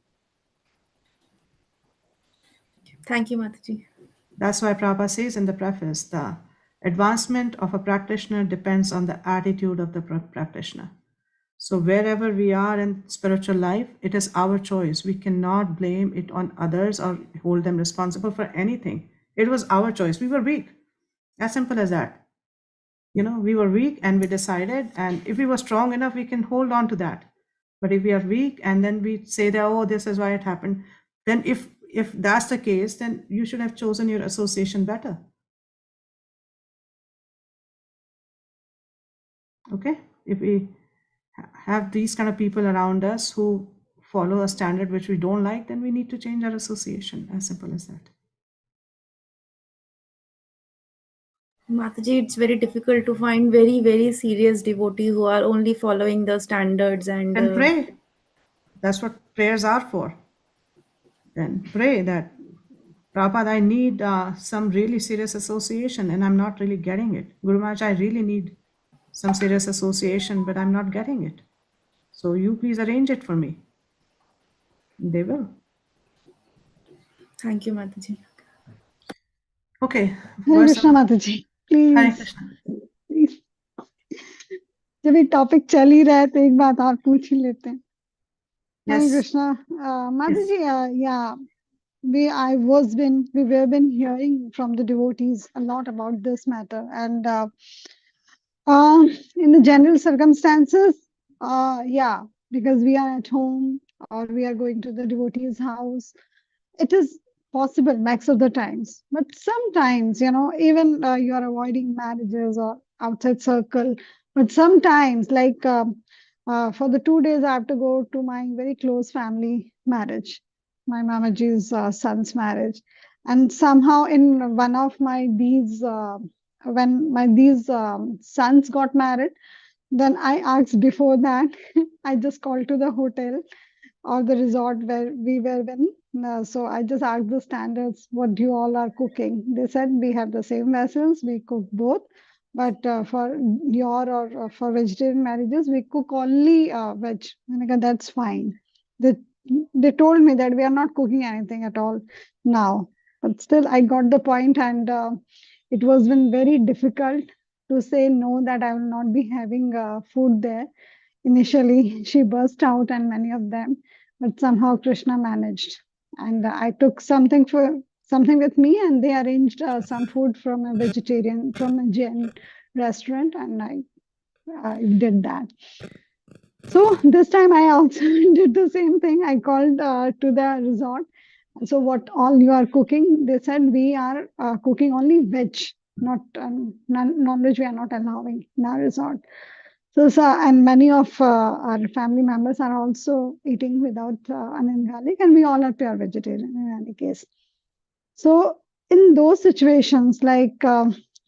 Thank you, Mataji. That's why Prabhupada says in the preface, the advancement of a practitioner depends on the attitude of the practitioner. So wherever we are in spiritual life, it is our choice. We cannot blame it on others or hold them responsible for anything. It was our choice. We were weak. As simple as that. We were weak and we decided, and if we were strong enough, we can hold on to that. But if we are weak and then we say that, oh, this is why it happened, then if that's the case, then you should have chosen your association better. Okay? If we have these kind of people around us who follow a standard which we don't like, then we need to change our association. As simple as that. Mataji, it's very difficult to find very, very serious devotees who are only following the standards and And pray. That's what prayers are for. Then pray that, Prabhupada, I need some really serious association and I'm not really getting it. Guru Maharaj, I really need some serious association, but I'm not getting it. So you please arrange it for me. They will. thank you, Mataji. Okay. Hare verse Krishna Mataji, Hare please, Krishna. please. जब ये topic चल ही रहा है तो एक बात और पूछ ही लेते हैं. Hare Yes. Krishna, Yes. Mataji, yeah, we were been hearing from the devotees a lot about this matter, and in the general circumstances, yeah, because we are at home or we are going to the devotee's house, it is possible max of the times. But sometimes, even you are avoiding marriages or outside circle. But sometimes, like for the 2 days, I have to go to my very close family marriage, my Mamaji's son's marriage. And somehow, in one of my these, when my these sons got married, then I asked before that, I just called to the hotel or the resort where we were in. So I just asked the standards, what you all are cooking? They said we have the same vessels, we cook both. But for your or for vegetarian marriages, we cook only veg. And I go, that's fine. They, they told me that we are not cooking anything at all now. But still, I got the point, and it was been very difficult to say no that I will not be having food there. Initially, she burst out, and many of them, but somehow Krishna managed. And I took something something with me, and they arranged some food from a Jain restaurant, and I did that. So this time I also did the same thing. I called to the resort. So what all you are cooking? They said we are cooking only veg, not non-veg. We are not allowing in our resort. So and many of our family members are also eating without onion garlic, and we all are pure vegetarian in any case. So in those situations, like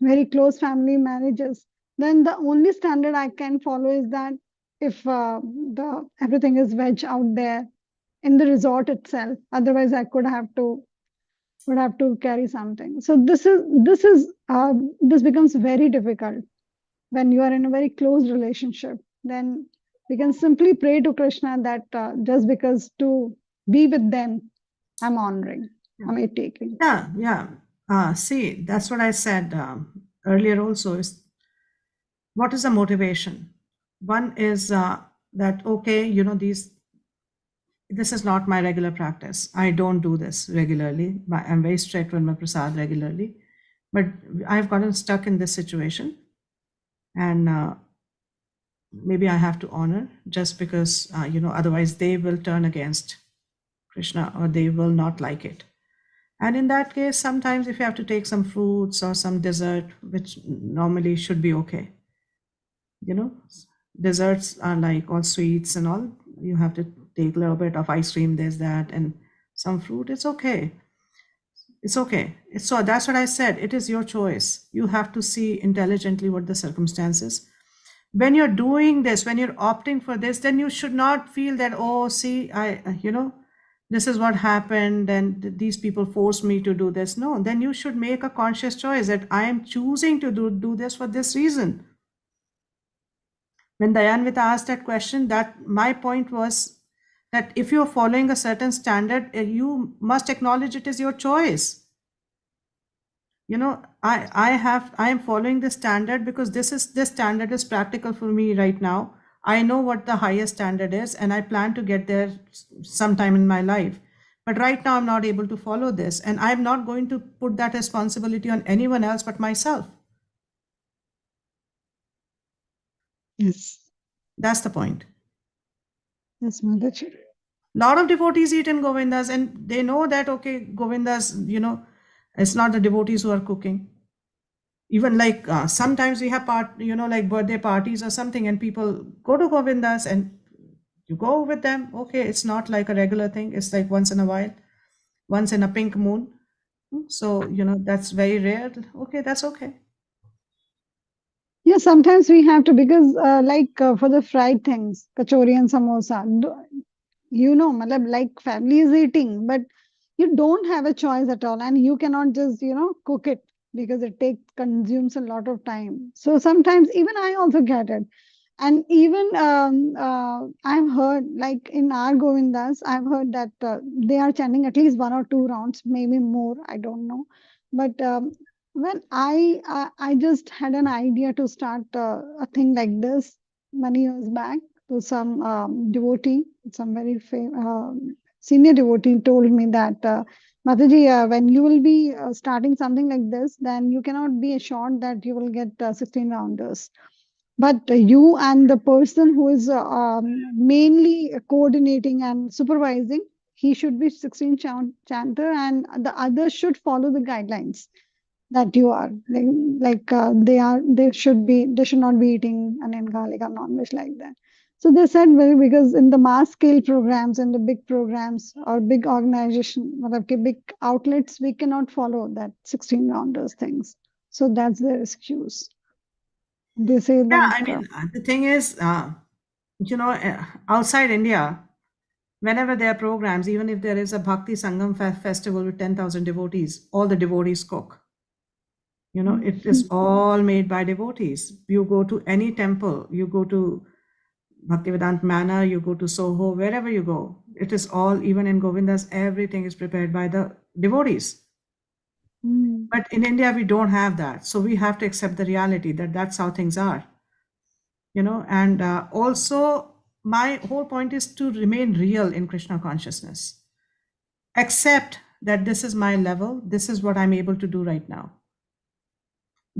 very close family marriages, then the only standard I can follow is that if the everything is veg out there in the resort itself, otherwise I would have to carry something. So this becomes very difficult when you are in a very close relationship. Then we can simply pray to Krishna that just because to be with them, I'm honoring, I'm taking. Yeah. See, that's what I said earlier also, is what is the motivation? One is that, okay, this is not my regular practice. I don't do this regularly. I'm very strict with my prasad regularly, but I've gotten stuck in this situation, and maybe I have to honor, just because otherwise they will turn against Krishna, or they will not like it. And in that case, sometimes if you have to take some fruits or some dessert, which normally should be okay, desserts are like all sweets and all, you have to take a little bit of ice cream, there's that, and some fruit. It's okay. So that's what I said. It is your choice. You have to see intelligently what the circumstances. When you're doing this, when you're opting for this, then you should not feel that, oh, see, this is what happened, and these people forced me to do this. No, then you should make a conscious choice that I am choosing to do this for this reason. When Dayanvita asked that question, that my point was that if you're following a certain standard, you must acknowledge it is your choice. I am following this standard because this standard is practical for me right now. I know what the highest standard is, and I plan to get there sometime in my life. But right now I'm not able to follow this, and I'm not going to put that responsibility on anyone else but myself. Yes. That's the point. Yes, Mataji. Lot of devotees eat in Govindas, and they know that, okay, Govindas, it's not the devotees who are cooking. Even like sometimes we have like birthday parties or something, and people go to Govindas and you go with them. Okay, it's not like a regular thing. It's like once in a while, once in a pink moon. So, that's very rare. Okay, that's okay. Yeah, sometimes we have to, because for the fried things, kachori and samosa, malab, like family is eating, but you don't have a choice at all, and you cannot just cook it, because it consumes a lot of time. So sometimes even I also get it. And even I've heard, like in our Govindas, I've heard that they are chanting at least 1 or 2 rounds, maybe more, I don't know. But when I just had an idea to start a thing like this many years back, to some devotee, some very senior devotee told me that, Mataji, when you will be starting something like this, then you cannot be assured that you will get 16 rounders. But you and the person who is mainly coordinating and supervising, he should be 16 chanter, and the others should follow the guidelines that you are they should not be eating onion garlic or non-veg like that. So they said, well, because in the mass scale programs and the big programs or big organization, big outlets, we cannot follow that 16 rounders things. So that's their excuse. They say Yeah, that I mean, the thing is, outside India, whenever there are programs, even if there is a Bhakti Sangam festival with 10,000 devotees, all the devotees cook. It is all made by devotees. You go to any temple, you go to Bhaktivedanta Manor, you go to Soho, wherever you go, it is all, even in Govindas, everything is prepared by the devotees. But in India, we don't have that. So we have to accept the reality that that's how things are. And also my whole point is to remain real in Krishna consciousness. Accept that this is my level, this is what I'm able to do right now.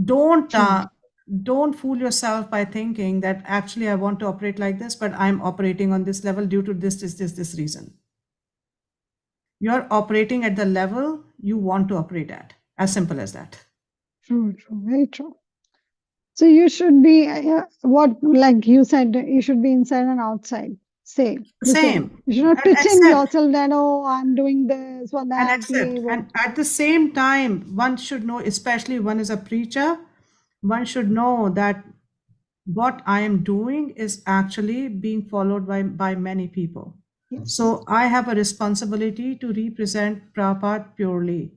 Don't fool yourself by thinking that actually I want to operate like this, but I'm operating on this level due to this reason. You're operating at the level you want to operate at. As simple as that. True, very true. So you should be like you said, you should be inside and outside. Same. You should not And pretend accept. yourself that, oh, I'm doing this or And that. accept. And at the same time, one should know, especially one is a preacher, one should know that what I am doing is actually being followed by many people. Yes. So I have a responsibility to represent Prabhupada purely.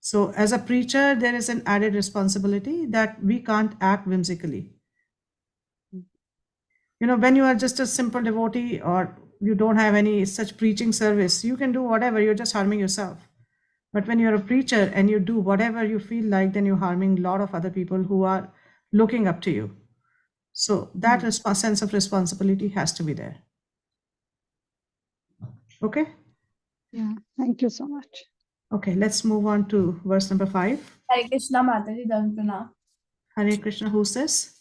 So as a preacher, there is an added responsibility that we can't act whimsically. You know, when you are just a simple devotee or you don't have any such preaching service, you can do whatever, you're just harming yourself. But when you're a preacher and you do whatever you feel like, then you're harming a lot of other people who are looking up to you. So that sense of responsibility has to be there. Okay? Yeah, thank you so much. Okay, let's move on to verse number 5. Hare Krishna, Mataji, Dandana. Hare Krishna, who's this?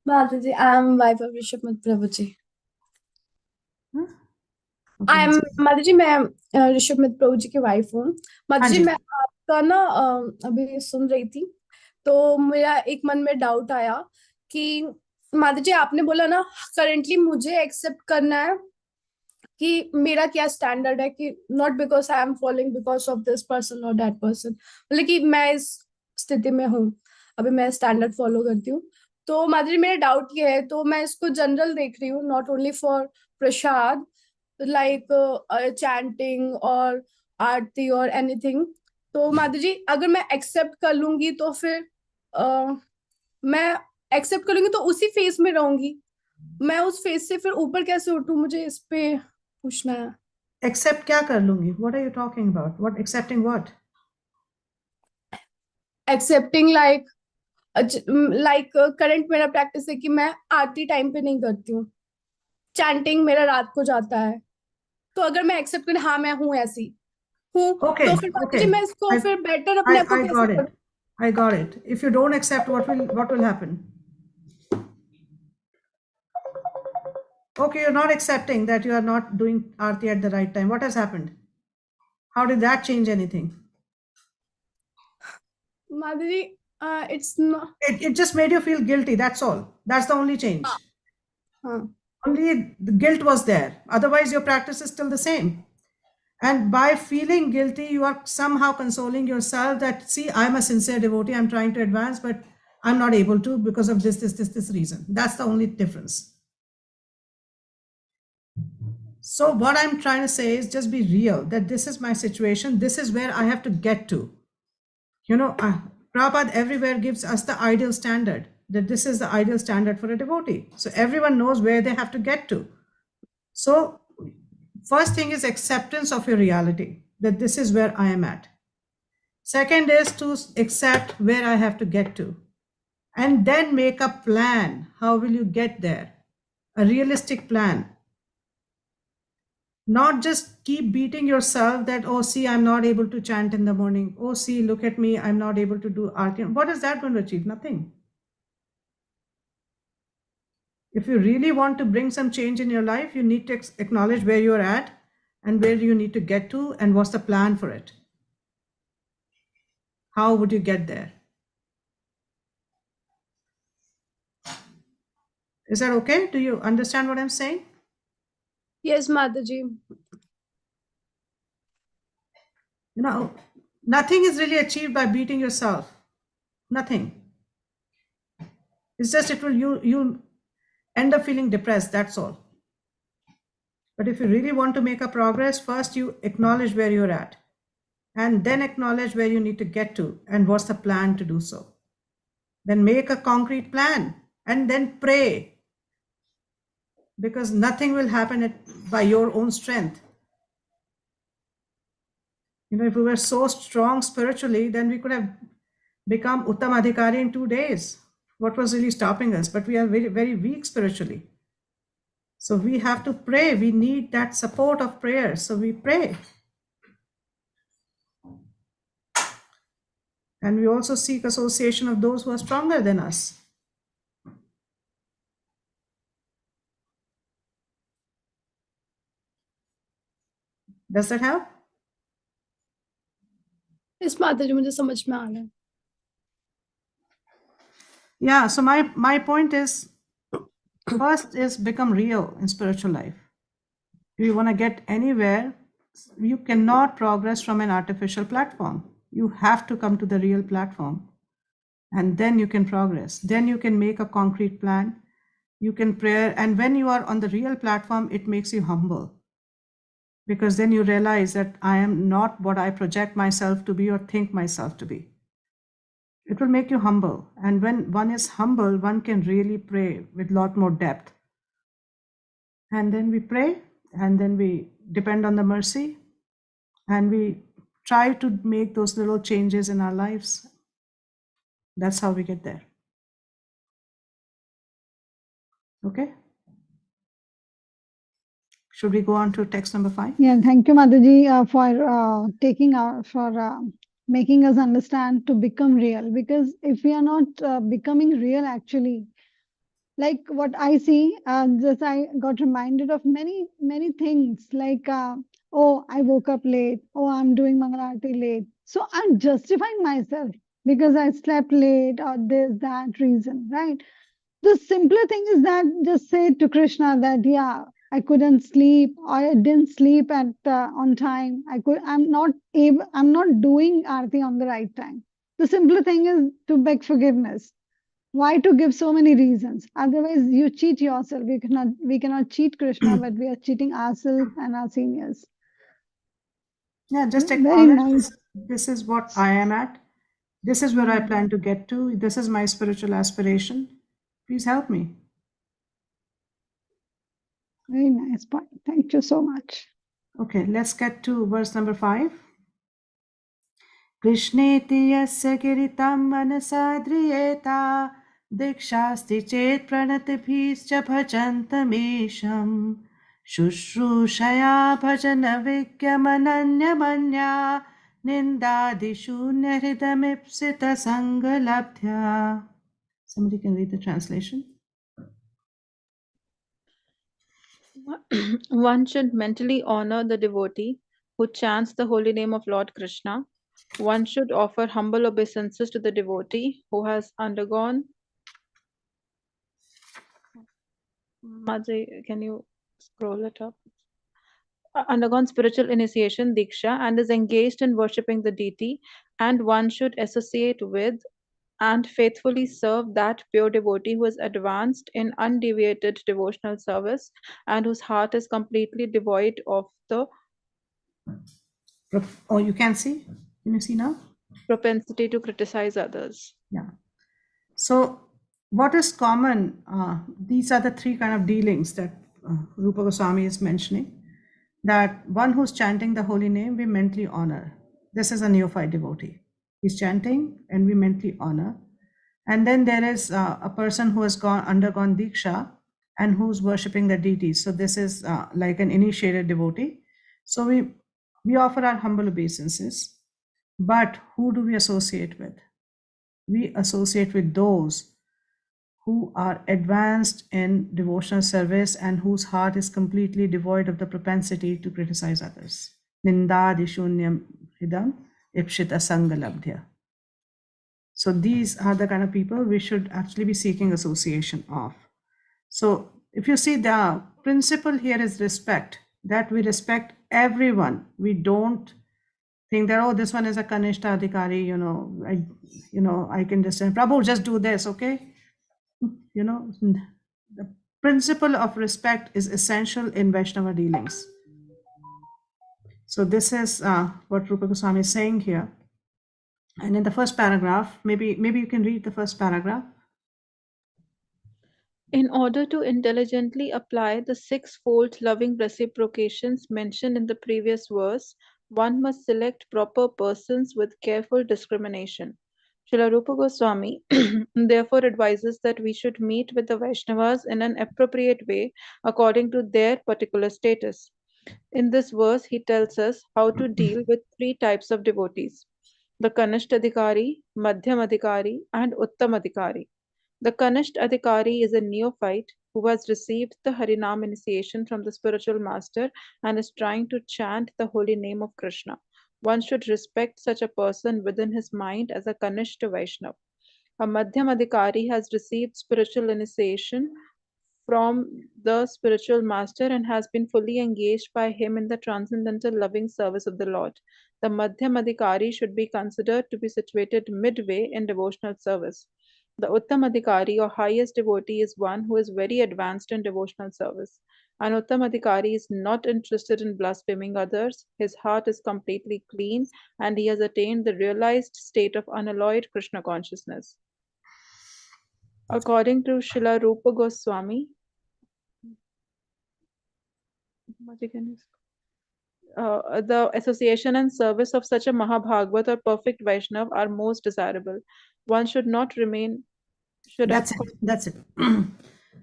Mataji, I am wife of Rishabh Prabhuji. Huh? Okay, I am Mataji, मैं ऋषभ मित्र प्रभु जी की wife हूँ. माताजी, हाँ जी. मैं आपका ना अभी सुन रही थी, तो मेरा एक मन में डाउट आया कि माताजी आपने बोला ना करंटली मुझे एक्सेप्ट करना है कि मेरा क्या स्टैंडर्ड है, कि not because I am following because of this person और दैट पर्सन, मतलब कि मैं इस स्थिति में हूँ, अभी मैं स्टैंडर्ड फॉलो करती हूँ. तो माधुरी मेरा डाउट ये है, तो मैं इसको जनरल देख रही हूँ, not only for Prasad, like chanting और आरती और एनीथिंग. तो माधुरी अगर मैं एक्सेप्ट कर लूंगी तो फिर मैं एक्सेप्ट कर लूंगी तो उसी फेज में रहूंगी, मैं उस फेज से फिर ऊपर कैसे उठूं, मुझे इस पे पूछना है. Accept क्या कर लूंगी? What are you talking about? What accepting what? Accepting like current मेरा प्रैक्टिस है कि मैं आरती टाइम पे नहीं करती हूँ, चैंटिंग मेरा रात को जाता है, तो अगर मैं एक्सेप्ट करूँ हाँ मैं हूँ ऐसी हूँ, तो फिर मैं इसको फिर बेटर अपने आप को कैसे करूँ? I got it. If you don't accept, what will happen? Okay, you're not accepting that you are not doing Aarti at the right time. What has happened? How did that change anything? Madhuri, it's not. It just made you feel guilty. That's all. That's the only change. Only the guilt was there. Otherwise, your practice is still the same. And by feeling guilty, you are somehow consoling yourself that, see, I'm a sincere devotee. I'm trying to advance, but I'm not able to because of this reason. That's the only difference. So what I'm trying to say is just be real, that this is my situation. This is where I have to get to. You know, Prabhupada everywhere gives us the ideal standard, that this is the ideal standard for a devotee. So everyone knows where they have to get to. So first thing is acceptance of your reality, that this is where I am at. Second is to accept where I have to get to. And then make a plan. How will you get there? A realistic plan. Not just keep beating yourself that, oh, see, I'm not able to chant in the morning. Oh, see, look at me, I'm not able to do arti. What is that going to achieve? Nothing. If you really want to bring some change in your life, you need to acknowledge where you're at and where you need to get to and what's the plan for it. How would you get there? Is that okay? Do you understand what I'm saying? Yes, Mataji. You know, nothing is really achieved by beating yourself. Nothing. It's just you end up feeling depressed, that's all. But if you really want to make a progress, first you acknowledge where you're at and then acknowledge where you need to get to and what's the plan to do so. Then make a concrete plan and then pray, because nothing will happen by your own strength. You know, if we were so strong spiritually, then we could have become Uttam Adhikari in 2 days. What was really stopping us? But we are very, very weak spiritually. So we have to pray. We need that support of prayer. So we pray. And we also seek association of those who are stronger than us. Does that help? इस माता जी मुझे समझ में आ रहा है. Yeah, so my point is, first is become real in spiritual life. If you want to get anywhere, you cannot progress from an artificial platform. You have to come to the real platform, and then you can progress. Then you can make a concrete plan. You can pray, and when you are on the real platform, it makes you humble, because then you realize that I am not what I project myself to be or think myself to be. It will make you humble, and when one is humble, one can really pray with a lot more depth. And then we pray, and then we depend on the mercy, and we try to make those little changes in our lives. That's how we get there. Okay? Should we go on to text number 5? Yeah, thank you, Mataji, for making us understand to become real. Because if we are not becoming real, actually, like what I see, just I got reminded of many things. Like, oh, I woke up late. Oh, I'm doing Mangalarti late. So I'm justifying myself because I slept late or this that reason, right? The simpler thing is that just say to Krishna that yeah, I couldn't sleep or I didn't sleep at on time. I'm not able. I'm not doing Aarti on the right time. The simpler thing is to beg forgiveness. Why to give so many reasons? Otherwise, you cheat yourself. We cannot cheat Krishna, but we are cheating ourselves and our seniors. Yeah, just Very acknowledge nice. this is what I am at. This is where I plan to get to. This is my spiritual aspiration. Please help me. Very nice point. Thank you so much. Okay, let's get to verse number 5. कृष्णेति यस्य गिरितं मनसा ध्रियेता दीक्षास्ति चेत् प्रणतिभिश्च भजन्तमीशं शुश्रूषया भजनविज्ञमनन्यमन्या निन्दादिशून्यहृदमीप्सितसङ्गलब्ध्या. Somebody can read the translation. One should mentally honor the devotee who chants the holy name of Lord Krishna. One should offer humble obeisances to the devotee who has undergone. Madhuri, can you scroll it up? Undergone spiritual initiation, Diksha, and is engaged in worshipping the deity, and one should associate with and faithfully serve that pure devotee who is advanced in undeviated devotional service and whose heart is completely devoid of the Oh, you can see? Can you see now? propensity to criticize others. Yeah. So, what is common? These are the three kind of dealings that Rupa Goswami is mentioning. That one who's chanting the holy name, we mentally honor. This is a neophyte devotee. He's chanting, and we mentally honor. And then there is a person who has undergone diksha and who's worshipping the deities. So this is like an initiated devotee. So we offer our humble obeisances. But who do we associate with? We associate with those who are advanced in devotional service and whose heart is completely devoid of the propensity to criticize others. Nindadishunyam hidam ipshita sangalabdhya. So these are the kind of people we should actually be seeking association of. So if you see, the principle here is respect, that we respect everyone. We don't think that, oh, this one is a Kanishta Adhikari, I can just say, Prabhu, just do this, okay? The principle of respect is essential in Vaishnava dealings. So this is what Rupa Goswami is saying here. And in the first paragraph, maybe you can read the first paragraph. In order to intelligently apply the six-fold loving reciprocations mentioned in the previous verse, one must select proper persons with careful discrimination. Srila Rupa Goswami therefore advises that we should meet with the Vaishnavas in an appropriate way according to their particular status. In this verse, he tells us how to deal with three types of devotees. the Kanishta Adhikari, Madhyam Adhikari, and Uttam Adhikari. The Kanishta Adhikari is a neophyte who has received the Harinam initiation from the spiritual master and is trying to chant the holy name of Krishna. One should respect such a person within his mind as a Kanishta Vaishnav. A Madhyam Adhikari has received spiritual initiation from the spiritual master and has been fully engaged by him in the transcendental loving service of the Lord. The Madhyam Adhikari should be considered to be situated midway in devotional service. The Uttam Adhikari or highest devotee is one who is very advanced in devotional service. An Uttam Adhikari is not interested in blaspheming others, his heart is completely clean, and he has attained the realized state of unalloyed Krishna consciousness. According to Srila Rupa Goswami, the association and service of such a Mahabhagavat or perfect Vaishnav are most desirable. One should not remain. That's it. That's it.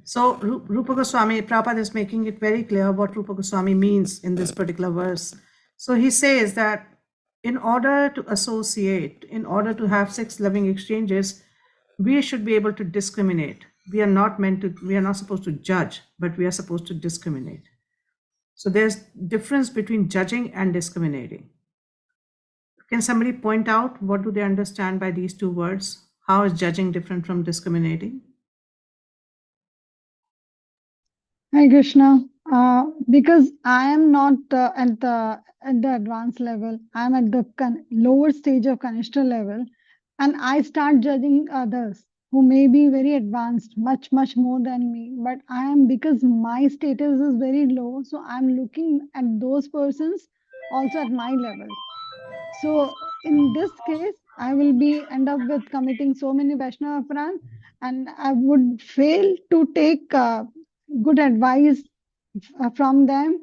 So Rupa Goswami, Prabhupada is making it very clear what Rupa Goswami means in this particular verse. So he says that in order to associate, in order to have sex loving exchanges, we should be able to discriminate. We are not supposed to judge, but we are supposed to discriminate. So there's difference between judging and discriminating. Can somebody point out what do they understand by these two words? How is judging different from discriminating? Hi Krishna. Because I am not at the advanced level, I'm at the lower stage of Kanishta level, and I start judging others who may be very advanced, much more than me. But I am, because my status is very low, so I'm looking at those persons also at my level. So in this case, I will end up with committing so many Vaishnava aparan, and I would fail to take good advice from them,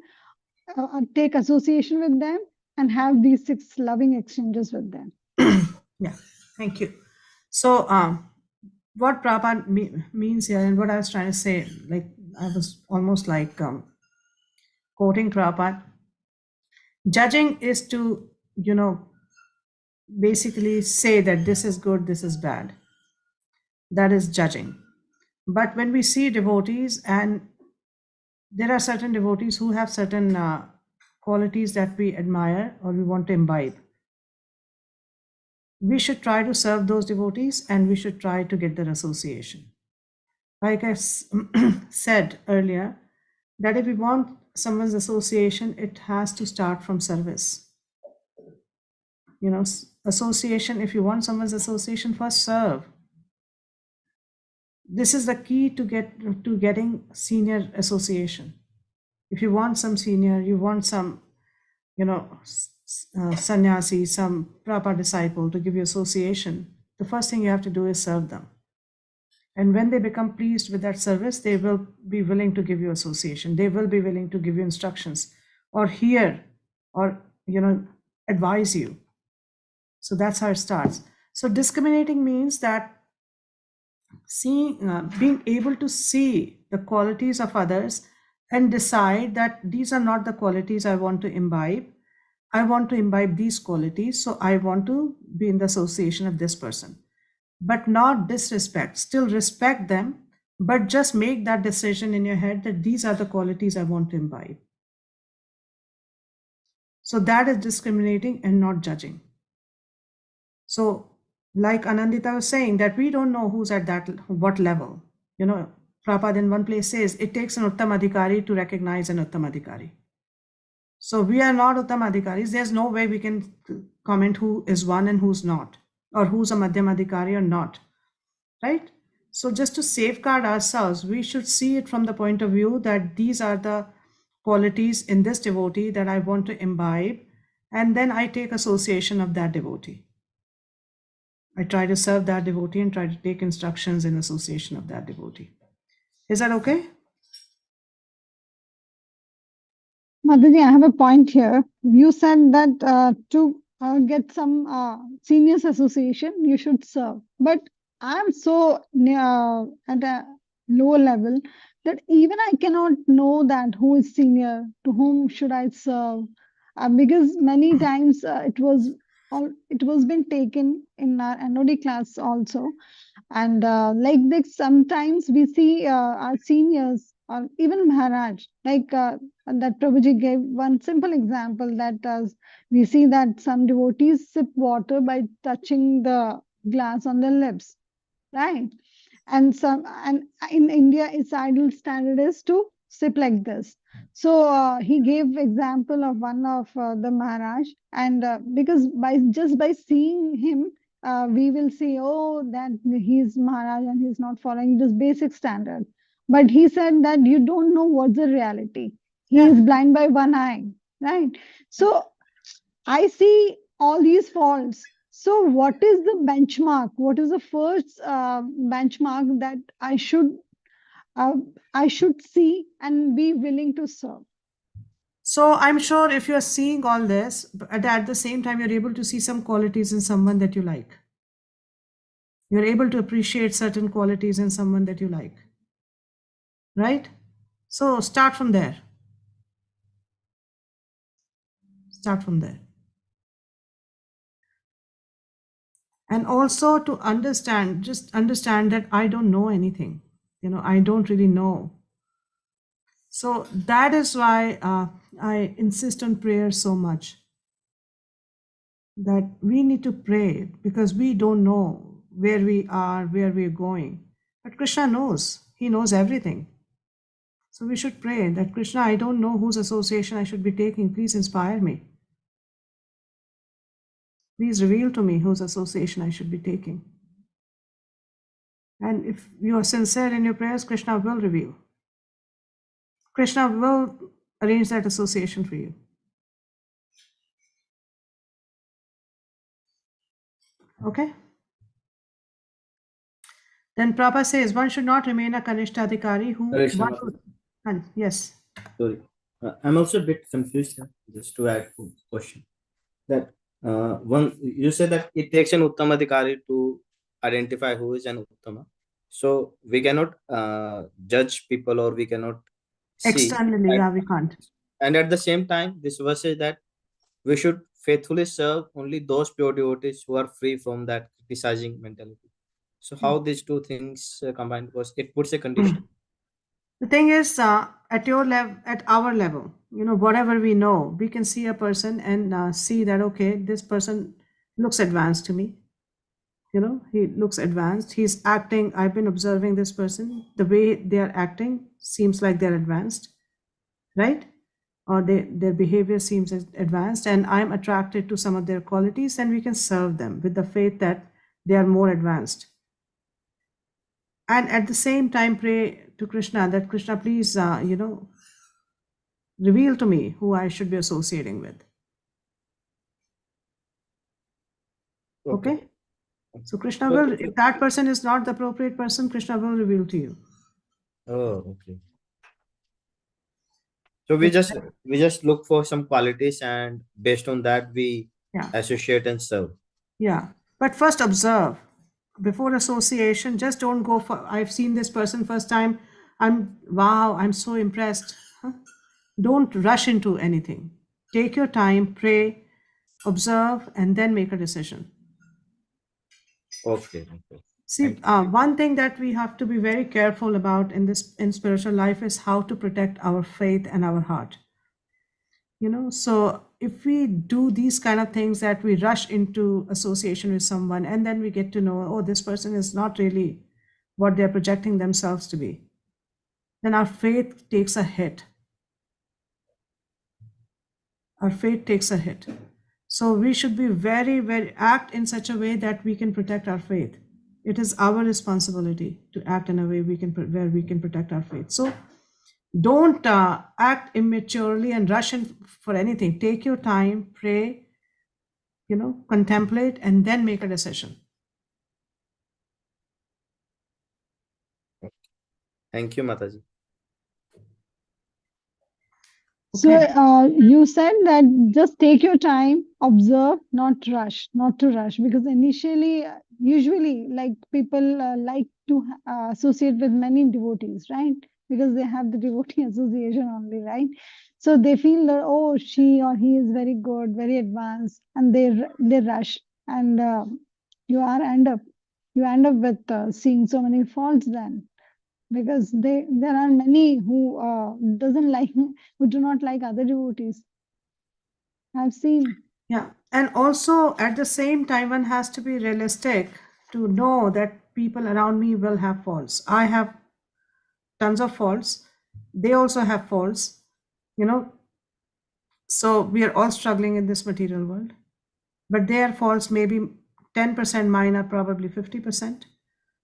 take association with them, and have these 6 loving exchanges with them. Yeah, thank you. So what Prabhupada means here, and what I was trying to say, like I was almost like quoting Prabhupada. Judging is to, basically say that this is good, this is bad. That is judging. But when we see devotees, and there are certain devotees who have certain qualities that we admire or we want to imbibe, we should try to serve those devotees and we should try to get their association. Like I said earlier, that if we want someone's association, it has to start from service. Association, if you want someone's association, first serve. This is the key to getting senior association. If you want some senior, you want some, sannyasi, some Prabhupada disciple to give you association, the first thing you have to do is serve them. And when they become pleased with that service, they will be willing to give you association. They will be willing to give you instructions or hear or, advise you. So that's how it starts. So discriminating means that being able to see the qualities of others and decide that these are not the qualities I want to imbibe. I want to imbibe these qualities, so I want to be in the association of this person. But not disrespect, still respect them, but just make that decision in your head that these are the qualities I want to imbibe. So that is discriminating and not judging. So like Anandita was saying, that we don't know who's at what level. Prabhupada in one place says, it takes an Uttam Adhikari to recognize an Uttam Adhikari. So we are not Uttam Adhikaris. There's no way we can comment who is one and who's not, or who's a Madhyam Adhikari or not, right? So just to safeguard ourselves, we should see it from the point of view that these are the qualities in this devotee that I want to imbibe, and then I take association of that devotee. I try to serve that devotee and try to take instructions in association of that devotee. Is that okay? Mataji, I have a point here. You said that to get some seniors association, you should serve. But I'm so at a low level that even I cannot know that who is senior, to whom should I serve. Because many times it was it was been taken in our NOD class also. And like this, sometimes we see our seniors or even Maharaj, like that Prabhuji gave one simple example that we see that some devotees sip water by touching the glass on their lips, right? And in India, its ideal standard is to sip like this. So he gave example of one of the Maharaj, and because by seeing him, we will say, oh, that he's Maharaj and he's not following this basic standard. But he said that you don't know what's the reality. He Yeah. is blind by one eye, right? So I see all these faults. So, what is the benchmark? What is the first benchmark that uh, I should see and be willing to serve? So I'm sure if you're seeing all this, but at the same time, you're able to see some qualities in someone that you like. You're able to appreciate certain qualities in someone that you like. Right? So start from there. Start from there. And also to understand, just understand that I don't know anything. I don't really know. So that is why I insist on prayer so much. That we need to pray because we don't know where we are, where we're going. But Krishna knows. He knows everything. So we should pray that Krishna, I don't know whose association I should be taking. Please inspire me. Please reveal to me whose association I should be taking. And if you are sincere in your prayers, Krishna will reveal. Krishna will arrange that association for you. Okay? Then Prabhupada says one should not remain a Kanishta Adhikari who. Hare Krishna, Mataji. Yes. Sorry. I'm also a bit confused here, just to add to question. That one, you said that it takes an Uttamadhikari to identify who is an Uttama. So we cannot judge people, or we cannot see. Externally, yeah, we can't. And at the same time, this verse says that we should faithfully serve only those pure devotees who are free from that criticizing mentality. So how these two things combined? Because it puts a condition. The thing is, at your level, at our level, whatever we know, we can see a person and see that, okay, this person looks advanced to me. He looks advanced. He's acting. I've been observing this person. The way they are acting seems like they're advanced, right? Or their behavior seems advanced, and I'm attracted to some of their qualities, then we can serve them with the faith that they are more advanced. And at the same time, pray to Krishna that Krishna, please, reveal to me who I should be associating with. Okay? So Krishna will, if that person is not the appropriate person, Krishna will reveal to you. Oh, okay. So we just look for some qualities, and based on that we associate and serve. Yeah. But first observe. Before association, just don't go for, I've seen this person first time, I'm so impressed. Don't rush into anything. Take your time, pray, observe, and then make a decision. Okay. See, one thing that we have to be very careful about in spiritual life is how to protect our faith and our heart. So if we do these kind of things, that we rush into association with someone and then we get to know, oh, this person is not really what they're projecting themselves to be, then our faith takes a hit. Our faith takes a hit. So we should be very, very, act in such a way that we can protect our faith. It is our responsibility to act in a way where we can protect our faith. So don't act immaturely and rush in for anything. Take your time, pray, contemplate, and then make a decision. Thank you, Mataji. So you said that just take your time, observe, not to rush, because initially, usually, like people like to associate with many devotees, right? because they have the devotee association only, right? So they feel that, oh, she or he is very good, very advanced, and they rush, and you are you end up with seeing so many faults then, because there are many who doesn't like who do not like other devotees. I've seen. Yeah. And also at the same time, one has to be realistic to know that people around me will have faults. I have tons of faults. They also have faults, you know. So we are all struggling in this material world. But their faults maybe 10%, mine are probably 50%.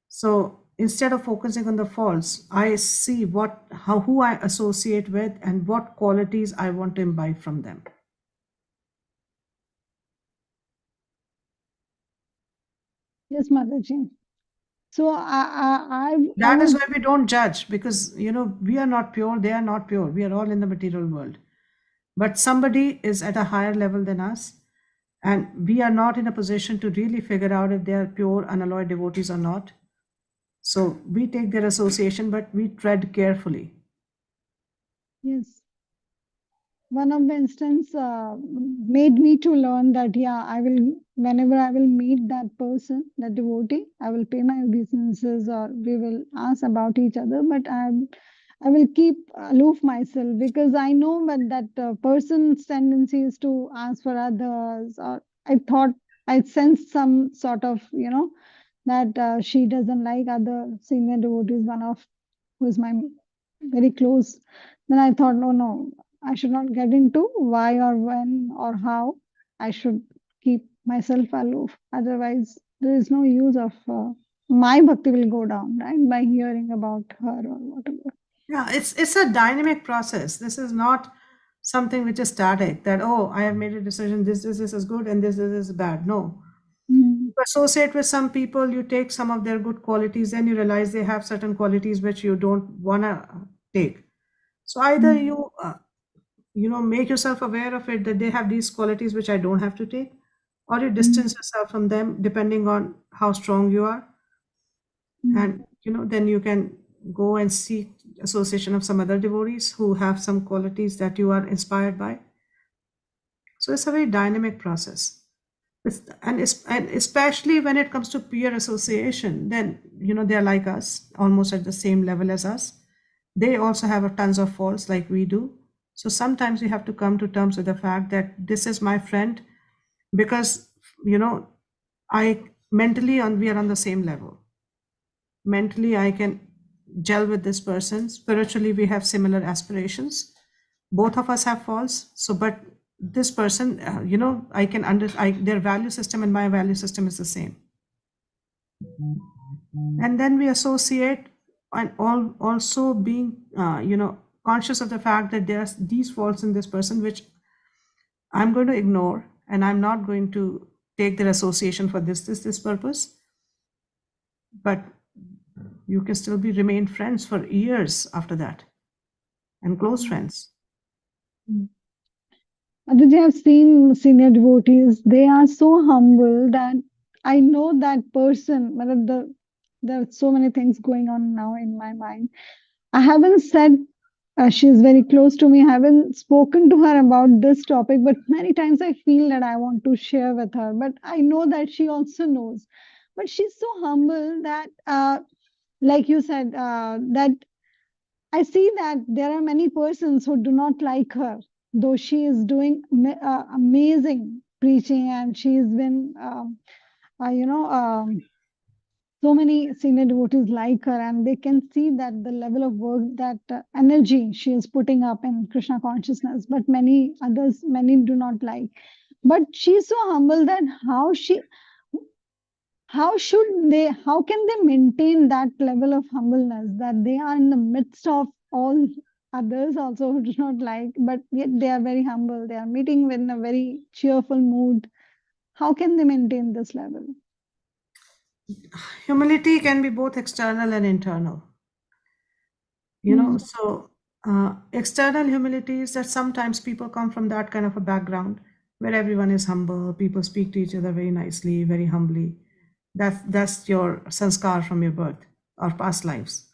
So instead of focusing on the faults, I see who I associate with and what qualities I want to imbibe from them. Yes, Mataji. So I That is would, why we don't judge, because we are not pure, they are not pure. We are all in the material world. But somebody is at a higher level than us, and we are not in a position to really figure out if they are pure, unalloyed devotees or not. So we take their association, but we tread carefully. yes. One of the instance made me to learn that, yeah, I will, whenever I will meet that person, that devotee, I will pay my obeisances or we will ask about each other, but I will keep aloof myself, because I know that person's tendency is to ask for others, or I sensed some sort of, that she doesn't like other senior devotees, one of who is my very close. Then I thought, no, I should not get into why or when or how. I should keep myself aloof. Otherwise, there is no use of my bhakti will go down, right? By hearing about her or whatever. Yeah, it's a dynamic process. This is not something which is static, that, oh, I have made a decision, this is good and this is bad. No. Mm. You associate with some people, you take some of their good qualities, then you realize they have certain qualities which you don't want to take. So either you make yourself aware of it, that they have these qualities which I don't have to take, or you distance yourself from them depending on how strong you are. And then you can go and seek association of some other devotees who have some qualities that you are inspired by. So it's a very dynamic process. And especially when it comes to peer association, then they're like us, almost at the same level as us. They also have a tons of faults like we do. So sometimes we have to come to terms with the fact that this is my friend, because I mentally we are on the same level. Mentally I can gel with this person. Spiritually we have similar aspirations. Both of us have faults. So, but this person, I can their value system and my value system is the same. And then we associate, and also being, conscious of the fact that there are these faults in this person, which I'm going to ignore, and I'm not going to take their association for this purpose. But you can still remain friends for years after that, and close friends. Aditya, I've seen senior devotees, they are so humble that I know that person. There are so many things going on now in my mind. I haven't said she's very close to me. I haven't spoken to her about this topic, but many times I feel that I want to share with her. But I know that she also knows. But she's so humble that, like you said, that I see that there are many persons who do not like her, though she is doing amazing preaching, and she's been, so many senior devotees like her, and they can see that the level of work, that energy she is putting up in Krishna consciousness. But many do not like. But she's so humble that how can they maintain that level of humbleness, that they are in the midst of all others also who do not like, but yet they are very humble, they are meeting in a very cheerful mood. How can they maintain this level? Humility can be both external and internal. So external humility is that sometimes people come from that kind of a background where everyone is humble, people speak to each other very nicely, very humbly. That's your sanskar from your birth or past lives.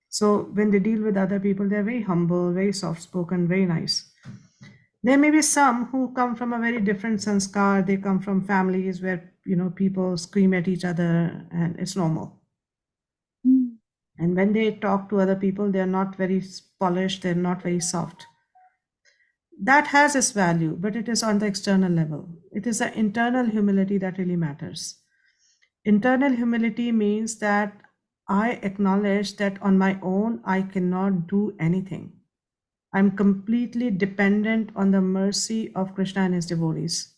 So when they deal with other people, they're very humble, very soft spoken, very nice. There may be some who come from a very different sanskar. They come from families where people scream at each other and it's normal. Mm. And when they talk to other people, they're not very polished, they're not very soft. That has its value, but it is on the external level. It is the internal humility that really matters. Internal humility means that I acknowledge that on my own, I cannot do anything. I'm completely dependent on the mercy of Krishna and his devotees.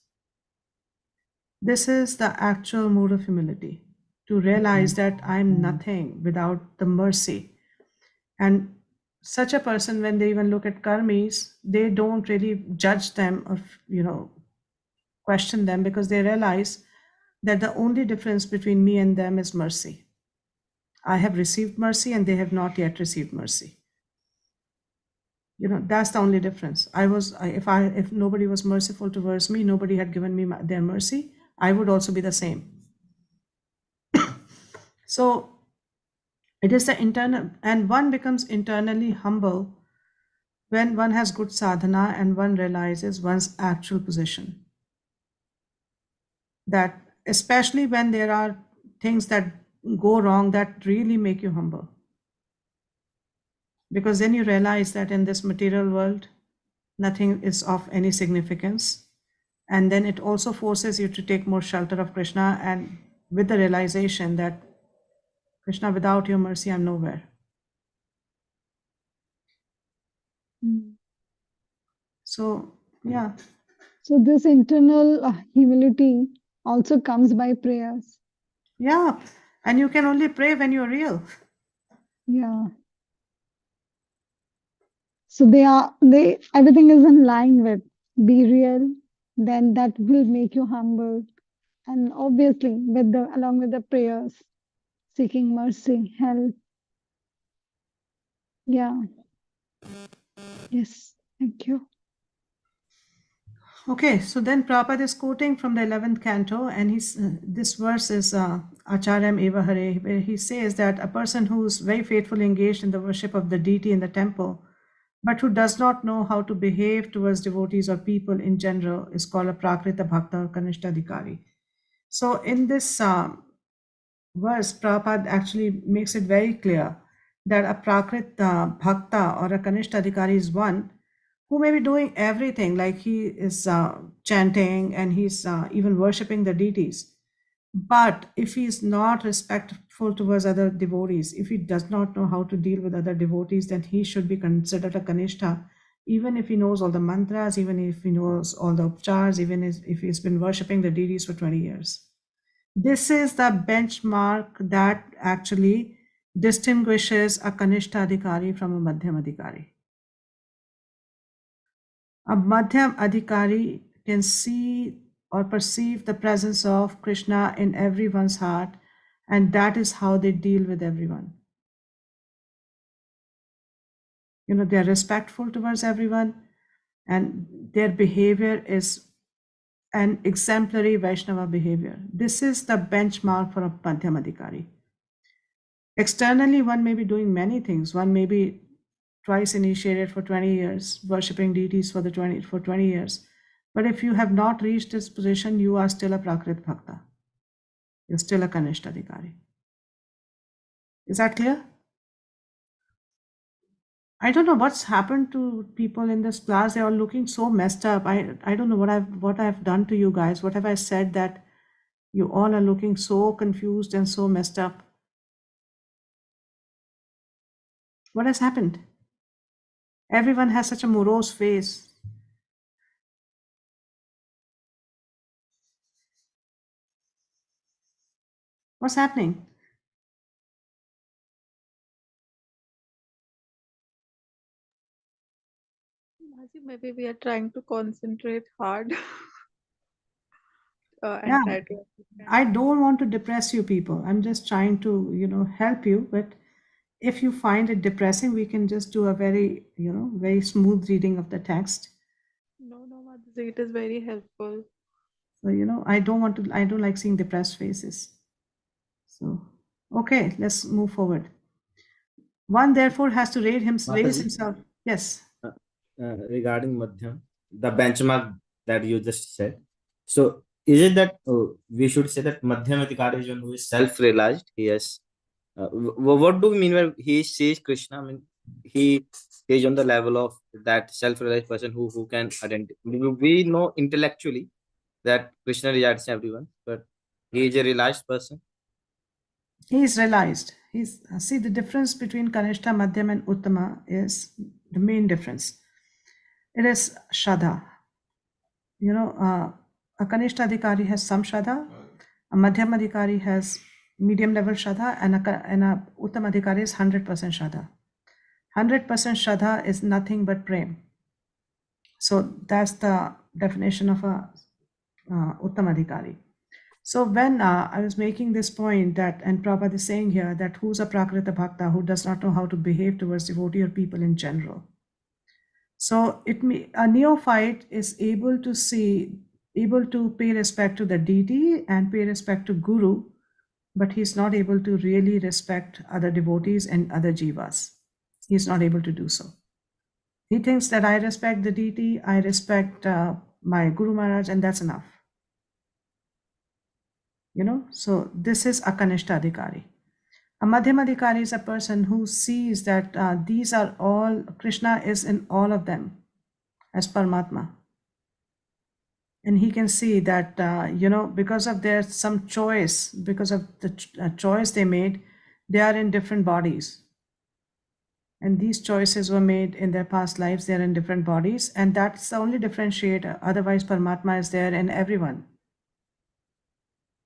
This is the actual mode of humility, to realize that I'm nothing without the mercy. And such a person, when they even look at karmis, they don't really judge them or question them, because they realize that the only difference between me and them is mercy. I have received mercy and they have not yet received mercy. That's the only difference. If nobody was merciful towards me, nobody had given me their mercy, I would also be the same. So it is the internal, and one becomes internally humble when one has good sadhana and one realizes one's actual position. That especially when there are things that go wrong, that really make you humble. Because then you realize that in this material world, nothing is of any significance. And then it also forces you to take more shelter of Krishna, and with the realization that Krishna, without your mercy, I'm nowhere. Mm. So, yeah. So this internal humility also comes by prayers. Yeah. And you can only pray when you're real. Yeah. So everything is in line with be real, then that will make you humble. And obviously along with the prayers, seeking mercy, help. Yeah. Yes. Thank you. Okay, so then Prabhupada is quoting from the 11th canto, and this verse is Acharyam Eva Hare, where he says that a person who is very faithfully engaged in the worship of the deity in the temple, but who does not know how to behave towards devotees or people in general, is called a Prakrita Bhakta or Kanishtadhikari. So in this verse, Prabhupada actually makes it very clear that a Prakrit Bhakta or a Kanishtadhikari is one who may be doing everything, like he is chanting and he's even worshipping the deities. But if he is not respectful towards other devotees, if he does not know how to deal with other devotees, then he should be considered a Kanishta, even if he knows all the mantras, even if he knows all the upchars, even if he's been worshipping the deities for 20 years. This is the benchmark that actually distinguishes a Kanishta Adhikari from a Madhyam Adhikari. A Madhyam Adhikari can see or perceive the presence of Krishna in everyone's heart, and that is how they deal with everyone. They're respectful towards everyone, and their behavior is an exemplary Vaishnava behavior. This is the benchmark for a Madhyam Adhikari. Externally, one may be doing many things. One may be twice initiated for 20 years, worshipping deities for 20 years. But if you have not reached this position, you are still a Prakrit Bhakta. You're still a Kanishtadhikari. Is that clear? I don't know what's happened to people in this class. They're all looking so messed up. I don't know what I've done to you guys. What have I said that you all are looking so confused and so messed up? What has happened? Everyone has such a morose face. What's happening? Maybe we are trying to concentrate hard and Yeah, try to I don't want to depress you people. I'm just trying to, help you. But if you find it depressing, we can just do a very smooth reading of the text. No, Madhuri, it is very helpful. So, I don't like seeing depressed faces. So, okay, let's move forward. One therefore has to raise Mataji, himself. Yes. regarding Madhyam, the benchmark that you just said. So, is it that we should say that Madhyam Adhikari is one who is self-realized? Yes. What do we mean when he sees Krishna? I mean, he is on the level of that self-realized person who can identify. We know intellectually that Krishna resides in everyone, but he is a realized person. He is realized. He's see the difference between Kanishta, Madhyam, and Uttama is the main difference. It is Shraddha. You know, a Kanishta Adhikari has some Shraddha, a Madhyam Adhikari has medium level Shraddha, and a Uttama Adhikari is 100% Shraddha. 100% Shraddha is nothing but Prem. So that's the definition of a Uttama Adhikari. So when I was making this point that, and Prabhupada is saying here that who's a Prakrita Bhakta who does not know how to behave towards devotee or people in general. So a neophyte is able to pay respect to the deity and pay respect to Guru, but he's not able to really respect other devotees and other jivas. He's not able to do so. He thinks that I respect the deity, I respect my Guru Maharaj, and that's enough. So this is a Kanishta Adhikari. A Madhyam Adhikari is a person who sees that these are all, Krishna is in all of them as Paramatma. And he can see that, because of their some choice, because of the choice they made, they are in different bodies. And these choices were made in their past lives, they're in different bodies. And that's the only differentiator. Otherwise, Paramatma is there in everyone.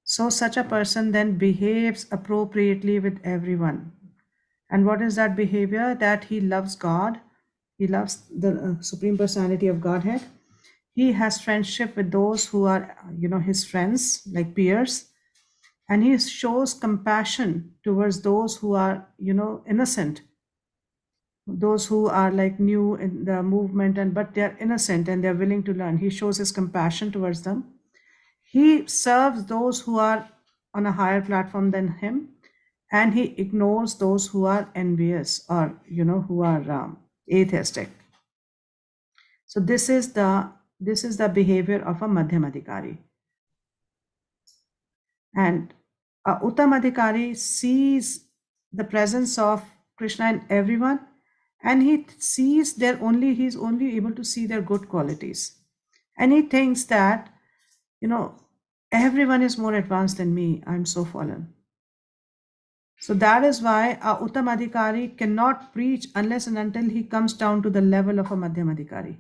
So such a person then behaves appropriately with everyone. And what is that behavior? That he loves God. He loves the Supreme Personality of Godhead. He has friendship with those who are, his friends, like peers. And he shows compassion towards those who are, innocent. Those who are like new in the movement, but they're innocent and they're willing to learn. He shows his compassion towards them. He serves those who are on a higher platform than him, and he ignores those who are envious or who are atheistic. So this is the behavior of a Madhyam Adhikari. And a Uttam Adhikari sees the presence of Krishna in everyone, and he's only able to see their good qualities. And he thinks that, everyone is more advanced than me. I'm so fallen. So that is why a Uttam Adhikari cannot preach unless and until he comes down to the level of a Madhyam Adhikari.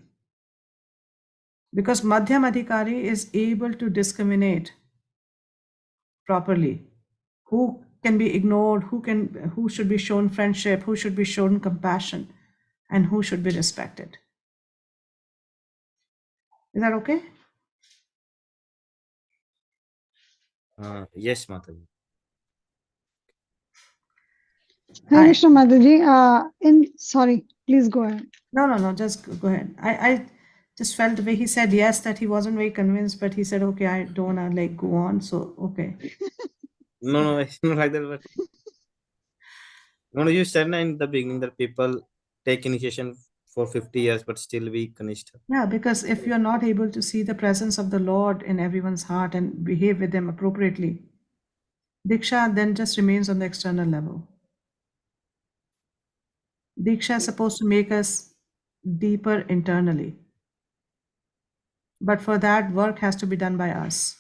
Because Madhyam Adhikari is able to discriminate properly who can be ignored, who should be shown friendship, who should be shown compassion, and who should be respected. Is that okay? Yes, Mataji. Hare Krishna, Mataji. Sorry, please go ahead. No, just go ahead. I just felt the way he said yes, that he wasn't very convinced, but he said, okay, I don't want to go on. So, okay. No, it's not like that. But no, you said in the beginning that people take initiation for 50 years, but still be Kanishta. Yeah, because if you're not able to see the presence of the Lord in everyone's heart and behave with them appropriately, Diksha then just remains on the external level. Diksha is supposed to make us deeper internally. But for that, work has to be done by us.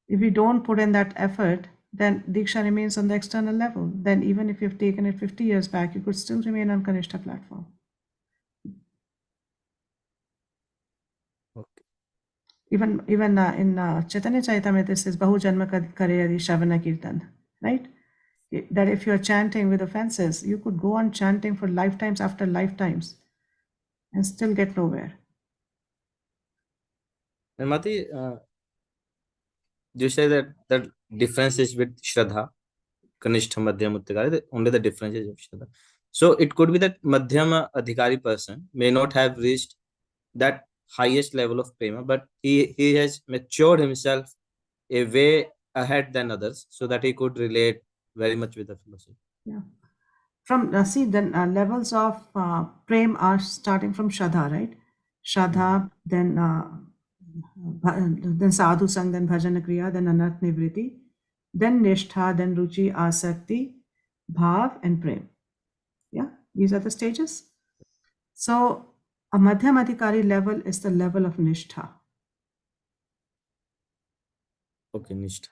If we don't put in that effort, then Diksha remains on the external level. Then even if you've taken it 50 years back, you could still remain on Kanishta platform. Okay. Even in Chaitanya Charitamrita, it says, Bahu Janma Kare Adi Shavana Kirtan, right? That if you're chanting with offenses, you could go on chanting for lifetimes after lifetimes and still get nowhere. And Mati, you say that the difference is with Shraddha, Kanishta, Madhyam, Uttakari, only the differences of Shraddha. So it could be that Madhyama Adhikari person may not have reached that highest level of prema, but he has matured himself a way ahead than others so that he could relate very much with the philosophy. Yeah. From see the levels of prem are starting from Shraddha, right? Shraddha, then sadhu sang, then bhajana kriya, then anarth nivriti, then nishtha, then ruchi, asakti, bhav, and prem. Yeah, these are the stages. So a madhyam adhikari level is the level of nishtha. Okay, Nishtha.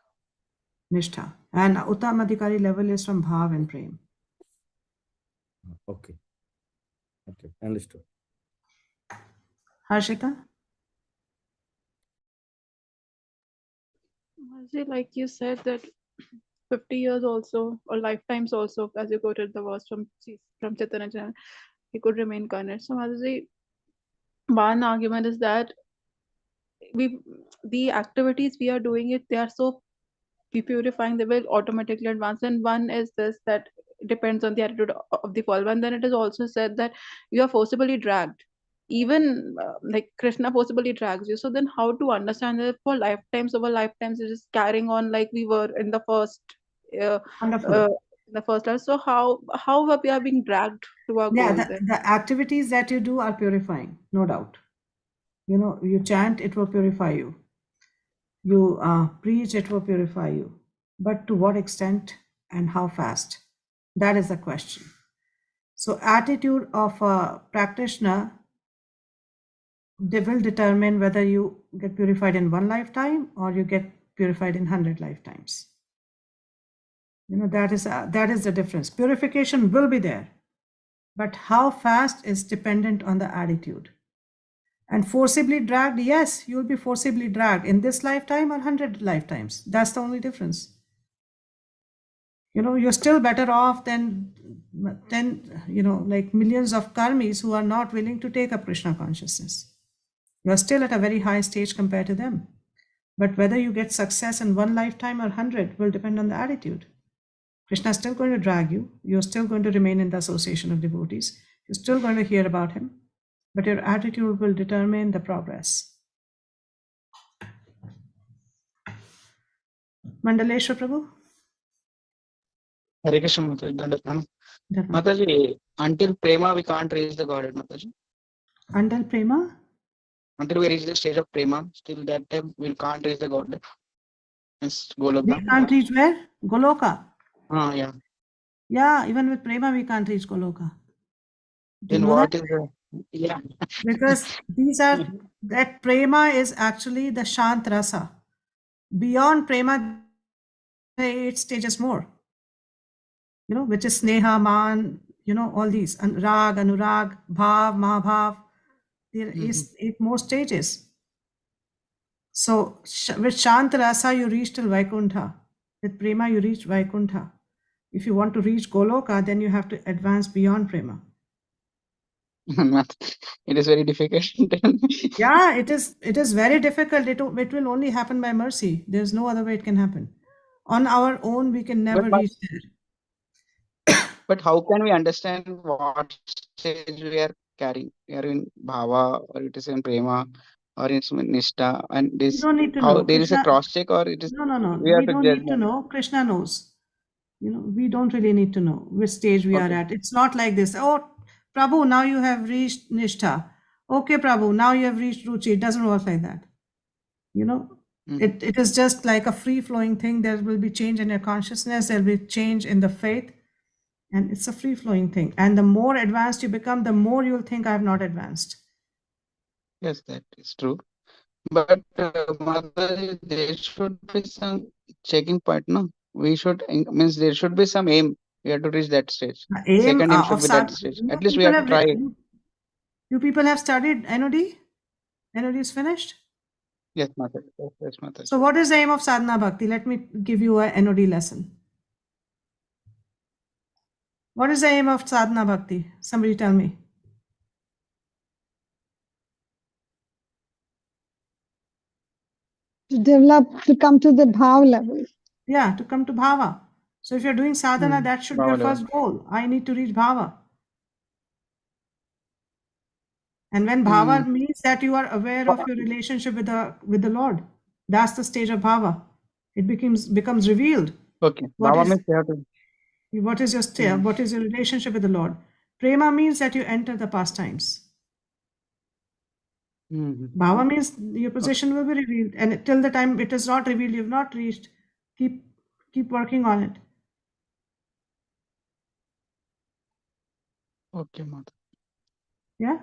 Nishtha. And uttam adhikari level is from bhav and prem. Okay. Okay, understood. Harshita? Mataji, like you said that 50 years also, or lifetimes also, as you quoted the verse from Chaitanya Charitamrita, he could remain incarnate. So Mataji, one argument is that the activities we are doing it, they are so purifying, they will automatically advance. And one is this, that depends on the attitude of the follower. And then it is also said that you are forcibly dragged, even like Krishna forcibly drags you. So then how to understand that for lifetimes over lifetimes it is carrying on like we were in the first Wonderful. the first life. So how we are being dragged to our Yeah, goal then? the activities that you do are purifying, no doubt. You know, you chant, it will purify you. You preach, it will purify you. But to what extent and how fast? That is the question. So attitude of a practitioner, they will determine whether you get purified in one lifetime or you get purified in 100 lifetimes. You know, that is the difference. Purification will be there, but how fast is dependent on the attitude. And forcibly dragged, yes, you'll be forcibly dragged in this lifetime or 100 lifetimes. That's the only difference. You know, you're still better off than like millions of karmis who are not willing to take up Krishna consciousness. You're still at a very high stage compared to them. But whether you get success in one lifetime or 100 will depend on the attitude. Krishna is still going to drag you. You're still going to remain in the association of devotees. You're still going to hear about him. But your attitude will determine the progress. Mandaleshwar Prabhu? Hare Krishna, Mataji. Dandapranam. Dharma. Mataji, until prema we can't reach the Godhead, Mataji. Until prema? Until we reach the stage of prema, still that time we can't reach the Godhead. It's We Goloka. can't reach where? Goloka. Yeah. Yeah, even with prema we can't reach Goloka. Do you Then know what that? is the Because that prema is actually the Shant Rasa. Beyond prema, there are 8 stages more. You know, which is Sneha, Man, all these. And Rag, Anurag, Bhav, Mahabhav. There is 8 more stages. So with Shant Rasa, you reach till Vaikuntha. With prema, you reach Vaikuntha. If you want to reach Goloka, then you have to advance beyond prema. it is very difficult. Yeah, it is very difficult. It will only happen by mercy. There's no other way it can happen. On our own, we can never reach there. But how can we understand what stage we are carrying? We are in bhava, or it is in prema, or in nishtha, and You this don't need to how know. there is a Krishna, cross check, or it is no. we have We to don't judge need to them. know. Krishna knows. We don't really need to know which stage we are at. It's not like this. Oh, Prabhu, now you have reached Nishtha. Okay, Prabhu, now you have reached Ruchi. It doesn't work like that. It is just like a free-flowing thing. There will be change in your consciousness. There will be change in the faith. And it's a free-flowing thing. And the more advanced you become, the more you'll think I have not advanced. Yes, that is true. But Mataji, there should be some checking point, no? We should means there should be some aim. We have to reach that stage. Aim Second aim of should be that stage. At least we people have to try it. You people have studied NOD? NOD is finished? Yes, Mataji. Yes, Mataji. So what is the aim of sadhana bhakti? Let me give you a NOD lesson. What is the aim of sadhana bhakti? Somebody tell me. To come to the bhav level. Yeah, to come to bhava. So if you're doing sadhana, that should be your Bhava level. first goal. I need to reach bhava. And when bhava means that you are aware of your relationship with the Lord, that's the stage of bhava. It becomes revealed. Okay. What Bhava is means you have to. What is your step? What is your relationship with the Lord? Prema means that you enter the pastimes. Bhava means your position will be revealed, and till the time it is not revealed, you have not reached. Keep working on it. Okay, Mother. Yeah.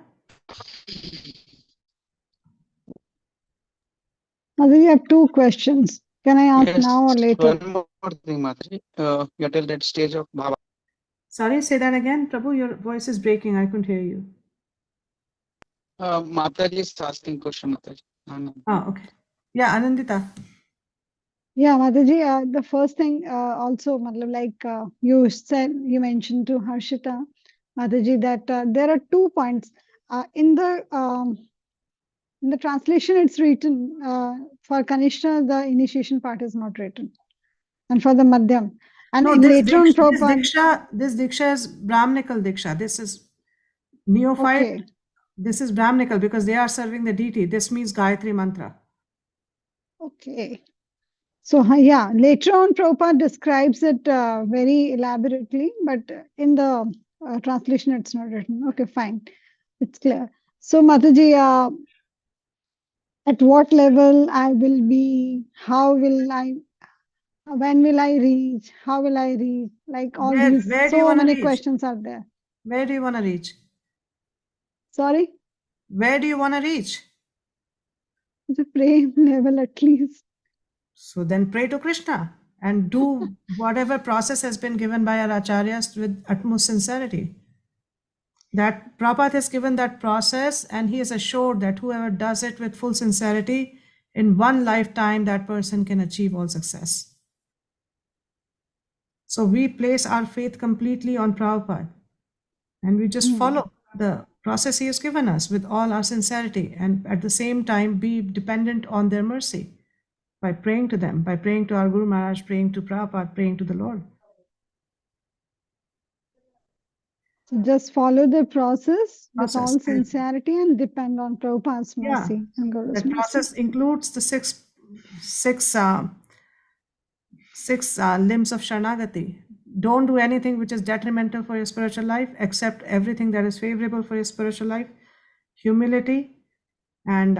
Mother, you have 2 questions. Can I ask Yes, now or later? one more thing, Mataji. You tell that stage of Bhava. Sorry, say that again, Prabhu. Your voice is breaking. I couldn't hear you. Mataji is asking question, Mataji. Oh, okay. Yeah, Anandita. Yeah, Mataji, the first thing also, like you said, you mentioned to Harshita, Mataji, that there are 2 points. In the translation, it's written for Kanishta, the initiation part is not written, and for the Madhyam. And No, in this later on, diksha, Prabhupada, this diksha is Brahmanical diksha. This is neophyte. okay, This is Brahmanical because they are serving the deity. This means Gayatri mantra. okay. So, yeah, later on, Prabhupada describes it very elaborately, but in the translation, it's not written. Okay, fine. It's clear. So, Mataji, at what level I will be, how will I, when will I reach, how will I reach? Like all these, Where do you so want to many reach? questions are there. Where do you want to reach? Sorry? Where do you want to reach? The prem level at least. So then pray to Krishna and do whatever process has been given by our acharyas with utmost sincerity. That Prabhupada has given that process, and he is assured that whoever does it with full sincerity, in one lifetime, that person can achieve all success. So we place our faith completely on Prabhupada, and we just follow the process he has given us with all our sincerity, and at the same time be dependent on their mercy by praying to them, by praying to our Guru Maharaj, praying to Prabhupada, praying to the Lord. So just follow the process with all Process. sincerity and depend on Prabhupada's Yeah, mercy and Guru's that mercy. process includes the six limbs of Sharanagati. Don't do anything which is detrimental for your spiritual life, accept everything that is favorable for your spiritual life, humility, and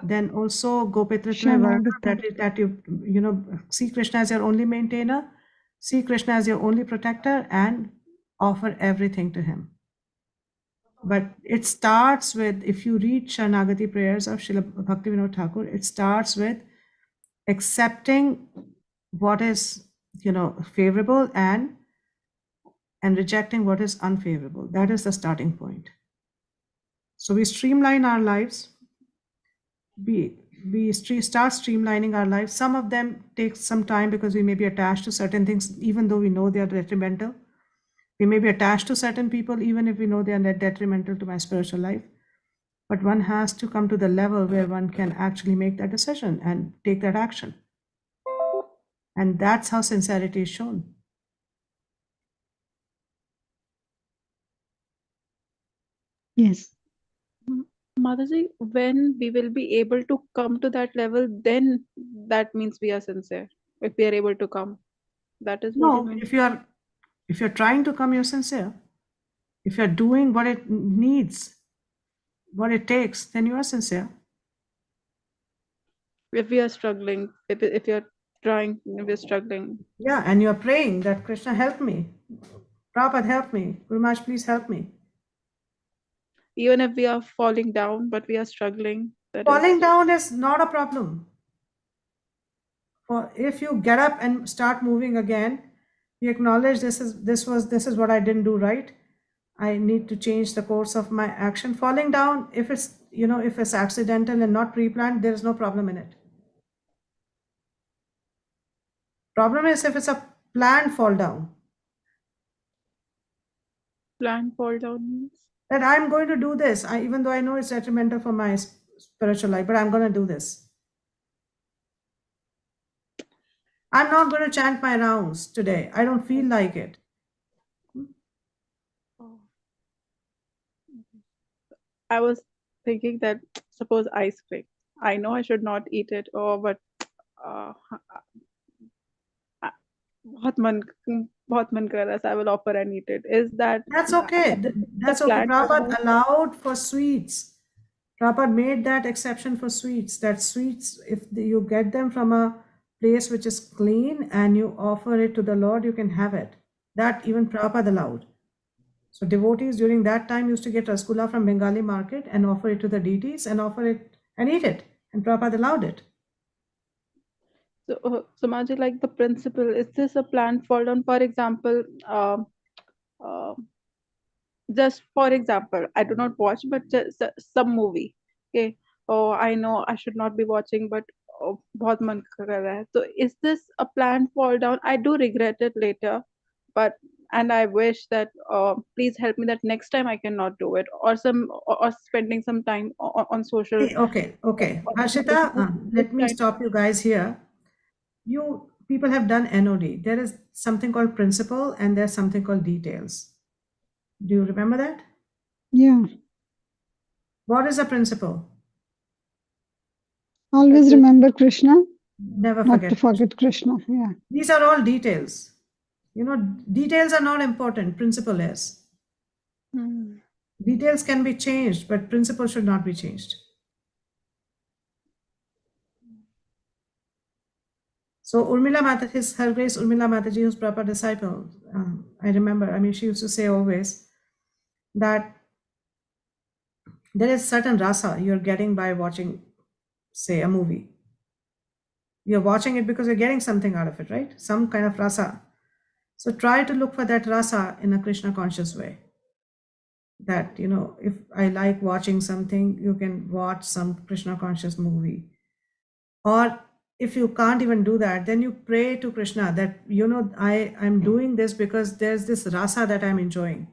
then also Gopitritva Varna, Sharanagati. that you see Krishna as your only maintainer, see Krishna as your only protector, and offer everything to him. But it starts with, if you read Sharanagati prayers of Srila Bhaktivinoda Thakur, it starts with accepting what is favorable and rejecting what is unfavorable. That is the starting point. So we streamline our lives. We start streamlining our lives. Some of them take some time because we may be attached to certain things, even though we know they are detrimental. We may be attached to certain people, even if we know they are detrimental to my spiritual life. But one has to come to the level where one can actually make that decision and take that action. And that's how sincerity is shown. Yes. Mataji, when we will be able to come to that level, then that means we are sincere. If we are able to come, that is what you No, mean. if you're trying to come, you're sincere. If you're doing what it needs, what it takes, then you are sincere. If we are struggling, if you're trying, if we're struggling. Yeah, and you're praying that Krishna help me, Prabhupada help me, Guru Maharaj please help me. Even if we are falling down, but we are struggling. Falling down is not a problem. Or if you get up and start moving again, you acknowledge this is what I didn't do right. I need to change the course of my action. Falling down, if it's accidental and not pre-planned, there is no problem in it. Problem is if it's a planned fall down. Planned fall down means? That I'm going to do this, even though I know it's detrimental for my spiritual life, but I'm going to do this. I'm not going to chant my rounds today. I don't feel like it. I was thinking that suppose ice cream. I know I should not eat it, but बहुत मन बहुत मन कर रहा है, so I will offer and eat it. Is that That's okay. the That's okay. plant Prabhupada allowed for sweets. Prabhupada made that exception for sweets. That sweets, if you get them from a place which is clean and you offer it to the Lord, you can have it. That even Prabhupada allowed. So devotees during that time used to get rasgulla from Bengali market and offer it to the deities and offer it and eat it. And Prabhupada allowed it. So, Samaji, like the principle, is this a plant fall down? For example, uh, just for example, I do not watch, but just some movie. Okay. Oh, I know I should not be watching, but oh, बहुत मन कर रहा है. So, is this a plant fall down? I do regret it later, but and I wish that please help me that next time I cannot do it, or spending some time on social. Hey, okay. on Harshita, this let me kind. stop you guys here. You people have done NOD. There is something called principle and there's something called details. Do you remember that? Yeah. What is a principle? Always remember Krishna, Never not to forget. forget Krishna. Yeah. These are all details. You know, details are not important. Principle is. Hmm. Details can be changed, but principle should not be changed. So Urmila Mataji, Her Grace Urmila Mataji, who's proper disciple, I remember, she used to say always that there is certain rasa you're getting by watching, say, a movie. You're watching it because you're getting something out of it, right? Some kind of rasa. So try to look for that rasa in a Krishna conscious way. That, if I like watching something, you can watch some Krishna conscious movie. Or if you can't even do that, then you pray to Krishna that, I'm doing this because there's this rasa that I'm enjoying.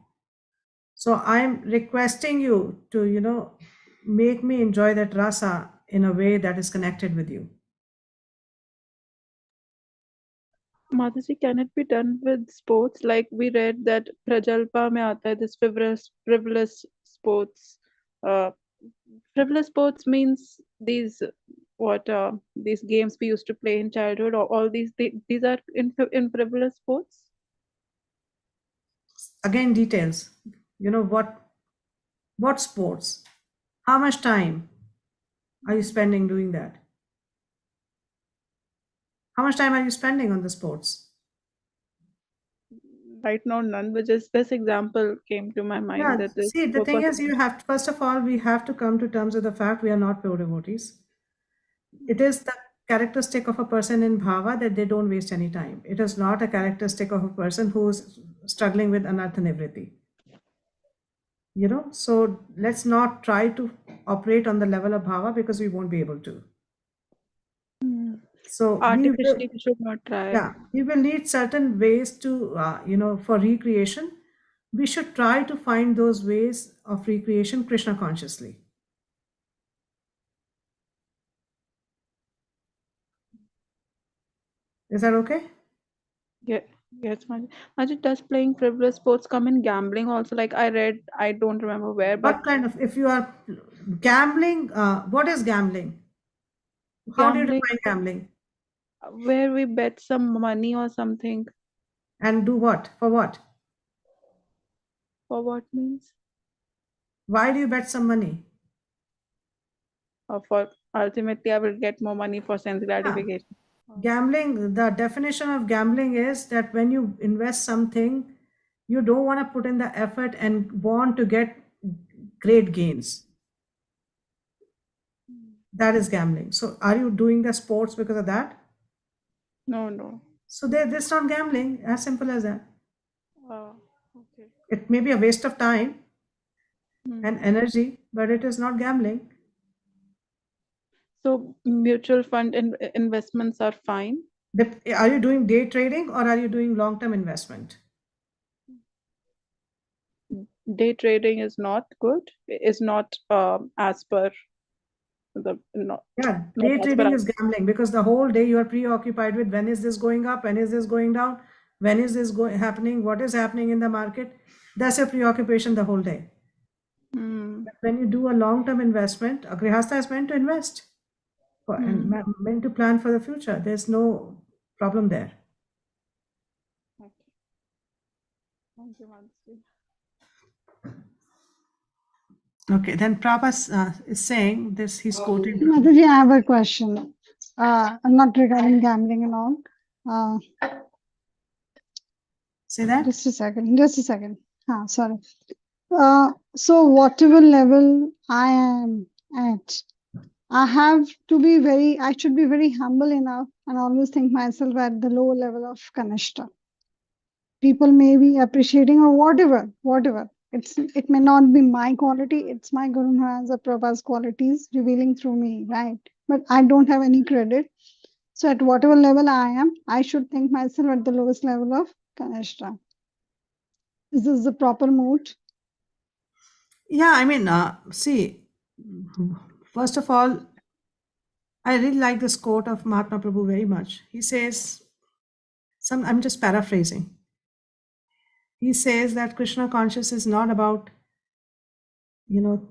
So I'm requesting you to, make me enjoy that rasa in a way that is connected with you. Mataji, can it be done with sports? Like we read that Prajalpa mein aata hai, this frivolous sports. Uh, frivolous sports means these games we used to play in childhood, or all these are in frivolous sports. Again, details. What sports? How much time are you spending doing that? How much time are you spending on the sports? Right now, none. But just this example came to my mind Yeah, that this see, the thing purpose. is, first of all, we have to come to terms with the fact we are not pure devotees. It is the characteristic of a person in bhava that they don't waste any time. It is not a characteristic of a person who's struggling with anartha nivriti. So let's not try to operate on the level of bhava because we won't be able to. So Artificially, we should not try. we will need certain ways to, for recreation. We should try to find those ways of recreation Krishna consciously. Is that okay? Yeah, yes, Majid, does playing frivolous sports come in gambling also? Like I read, I don't remember where, but What kind of, if you are gambling, what is gambling? How do you gambling define gambling? where we bet some money or something. And do what? For what? For what means? Why do you bet some money? Or for ultimately, I will get more money for sense gratification. Gambling, the definition of gambling is that when you invest something, you don't want to put in the effort and want to get great gains. That is gambling. So are you doing the sports because of that? No. So that's not gambling, as simple as that. Okay. It may be a waste of time and energy, but it is not gambling. So mutual fund investments are fine. Are you doing day trading or are you doing long-term investment? Day trading is not good. Is not as per the not. Yeah, not day as per trading our- is gambling because the whole day you are preoccupied with when is this going up, when is this going down, when is this happening, what is happening in the market. That's your preoccupation the whole day. But when you do a long-term investment, a grihastha is meant to invest and meant to plan for the future. There's no problem there. Okay. Thank you, Mataji. Okay, then Prabhupada is saying this, he's quoting. Mataji, I have a question. Not regarding gambling and all. Say that? Just a second. Sorry. So whatever level I am at, I should be very humble enough and always think myself at the lower level of Kanishta. People may be appreciating or whatever. It may not be my quality, it's my Guru Maharaj or Prabhupada's qualities revealing through me, right? But I don't have any credit. So at whatever level I am, I should think myself at the lowest level of Kanishta. Is this the proper mood? Yeah, I mean, see, first of all, I really like this quote of Mahatma Prabhu very much. He says, I'm just paraphrasing. He says that Krishna conscious is not about,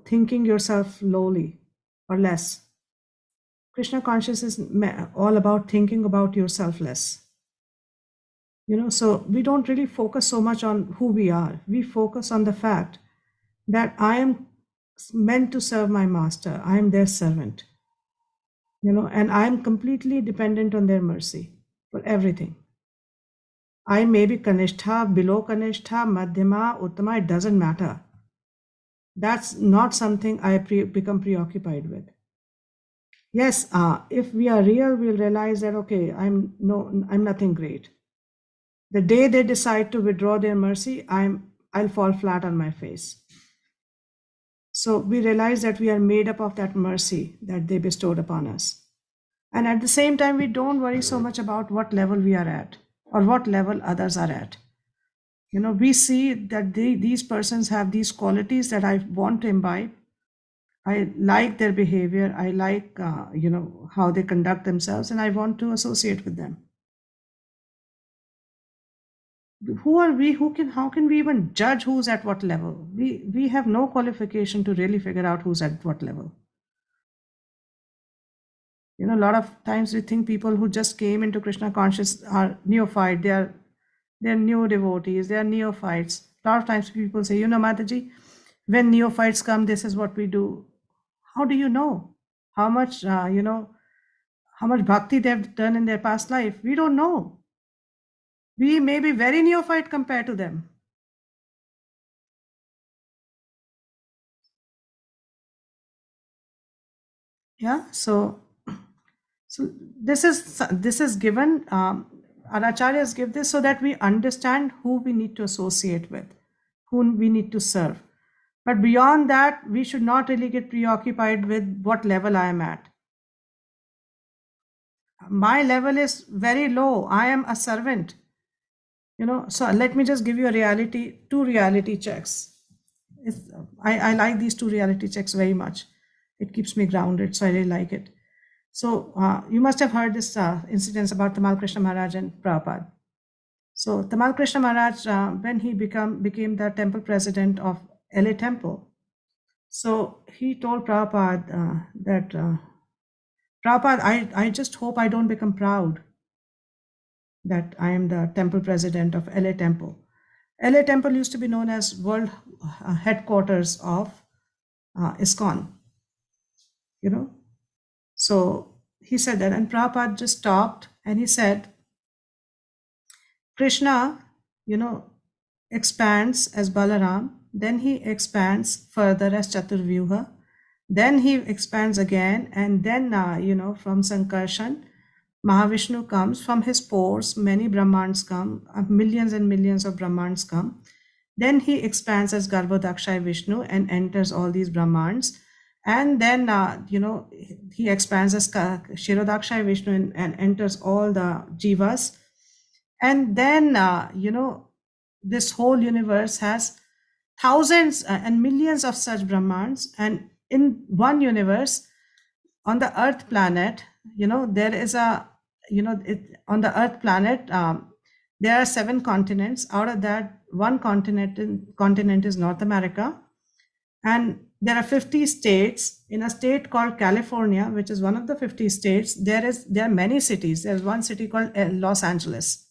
thinking yourself lowly or less. Krishna conscious is all about thinking about yourself less. So we don't really focus so much on who we are. We focus on the fact that I am meant to serve my master. I am their servant. And I am completely dependent on their mercy for everything. I may be Kanishtha, below Kanishtha, Madhyama, Uttama, it doesn't matter. That's not something I become preoccupied with. Yes, if we are real, we'll realize that, okay, I'm nothing great. The day they decide to withdraw their mercy, I'll fall flat on my face. So we realize that we are made up of that mercy that they bestowed upon us. And at the same time, we don't worry so much about what level we are at or what level others are at. We see that these persons have these qualities that I want to imbibe. I like their behavior. I like, how they conduct themselves, and I want to associate with them. Who are we? How can we even judge who's at what level? We have no qualification to really figure out who's at what level. A lot of times we think people who just came into Krishna conscious are neophyte. They're new devotees. They are neophytes. A lot of times people say, Mataji, when neophytes come, this is what we do. How do you know? How much, how much bhakti they've done in their past life? We don't know. We may be very neophyte compared to them. Yeah, so this is given. Our acharyas give this so that we understand who we need to associate with, whom we need to serve. But beyond that, we should not really get preoccupied with what level I am at. My level is very low. I am a servant. So let me just give you two reality checks. I like these two reality checks very much. It keeps me grounded, so I really like it. So you must have heard this incidents about Tamal Krishna Maharaj and Prabhupada. So Tamal Krishna Maharaj, when he became the temple president of LA Temple, so he told Prabhupada that, Prabhupada, I just hope I don't become proud that I am the temple president of LA Temple. LA Temple used to be known as world headquarters of ISKCON, So he said that, and Prabhupada just stopped and he said, Krishna, expands as Balaram, then he expands further as Chaturvyuha, then he expands again, and then, from Sankarshan, Mahavishnu comes, from his pores, many Brahmans come, millions and millions of Brahmans come. Then he expands as Garbhodakshaya Vishnu and enters all these Brahmans. And then, he expands as Kshirodakshaya Vishnu and enters all the Jivas. And then, this whole universe has thousands and millions of such Brahmans. And in one universe, on the Earth planet, there is on the Earth planet, there are 7 continents. Out of that, one continent is North America. And there are 50 states. In a state called California, which is one of the 50 states, there are many cities. There's one city called Los Angeles.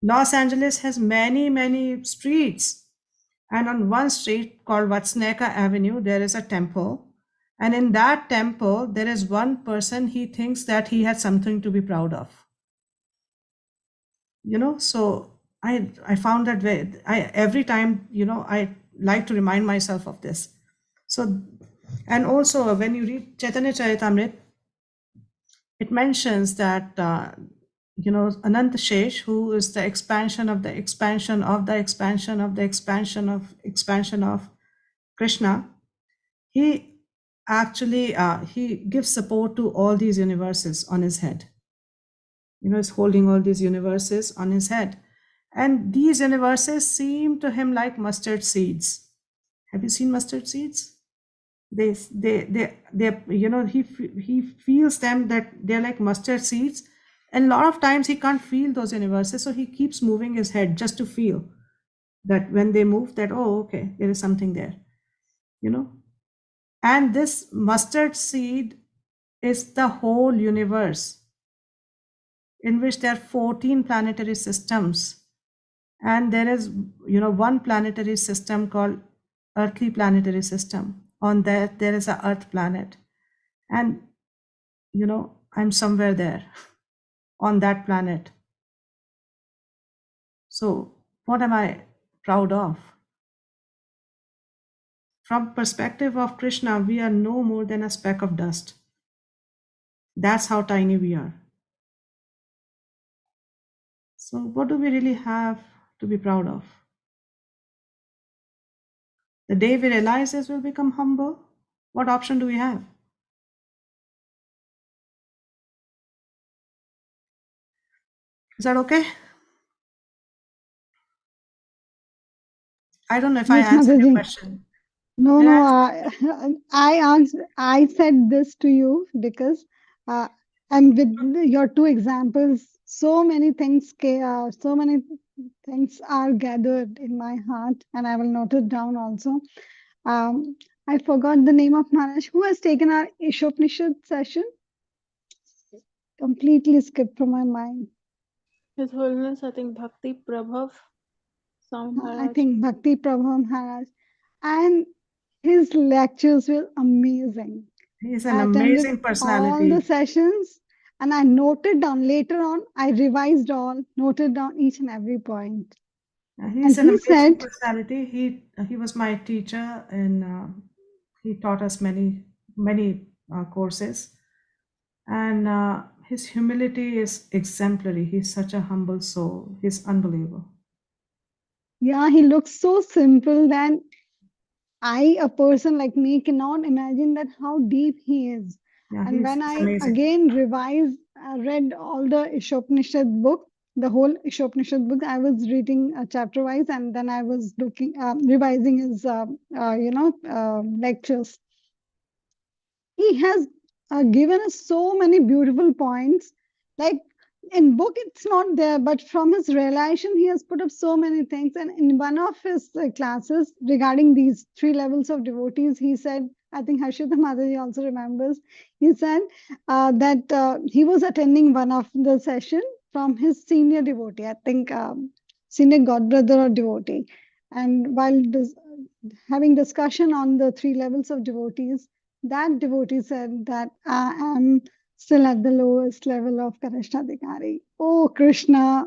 Los Angeles has many, many streets. And on one street called Vatsneka Avenue, there is a temple. And in that temple, there is one person he thinks that he has something to be proud of. So I found that every time, I like to remind myself of this. So, and also when you read Chaitanya Charitamrita, it mentions that, Ananta Shesh, who is the expansion of the expansion of the expansion of the expansion of Krishna, he actually, he gives support to all these universes on his head. He's holding all these universes on his head. And these universes seem to him like mustard seeds. Have you seen mustard seeds? They he feels them that they're like mustard seeds. And a lot of times he can't feel those universes. So he keeps moving his head just to feel that when they move that, oh, okay, there is something there, And this mustard seed is the whole universe, in which there are 14 planetary systems. And there is, one planetary system called earthly planetary system. On that, there is a earth planet. And, I'm somewhere there on that planet. So what am I proud of? From perspective of Krishna, we are no more than a speck of dust. That's how tiny we are. So what do we really have to be proud of? The day we realize this, we'll become humble. What option do we have? Is that okay? I don't know if I Yes, answered your Mataji. question. No, Did I no, answer? I said this to you because, and with your two examples, so many things, so many things are gathered in my heart, and I will note it down also. I forgot the name of Maharaj who has taken our Ishopnishad session. Completely skipped from my mind. His Holiness, I think Bhakti Prabhav Swami I Maharaj. think Bhakti Prabhu Maharaj, and his lectures were amazing. He's an I attended amazing all the personality. sessions and I noted down later on. I revised all, noted down each and every point. He's And an he amazing said, personality. He was my teacher, and he taught us many courses. And his humility is exemplary. He's such a humble soul. He's unbelievable. yeah, he looks so simple that a person like me, cannot imagine that how deep he is. Yeah, And when he's I amazing. again read all the Ishopnishad book, the whole Ishopnishad book, I was reading chapter wise, and then I was revising his, lectures. He has given us so many beautiful points. Like in book, it's not there, but from his realization, he has put up so many things. And in one of his classes regarding these 3 levels of devotees, he said, I think Harshita Mataji also remembers, he said that he was attending one of the session from his senior devotee, I think senior godbrother or devotee. And while having discussion on the 3 levels of devotees, that devotee said that I am still at the lowest level of Kanishthadikari. Oh, Krishna.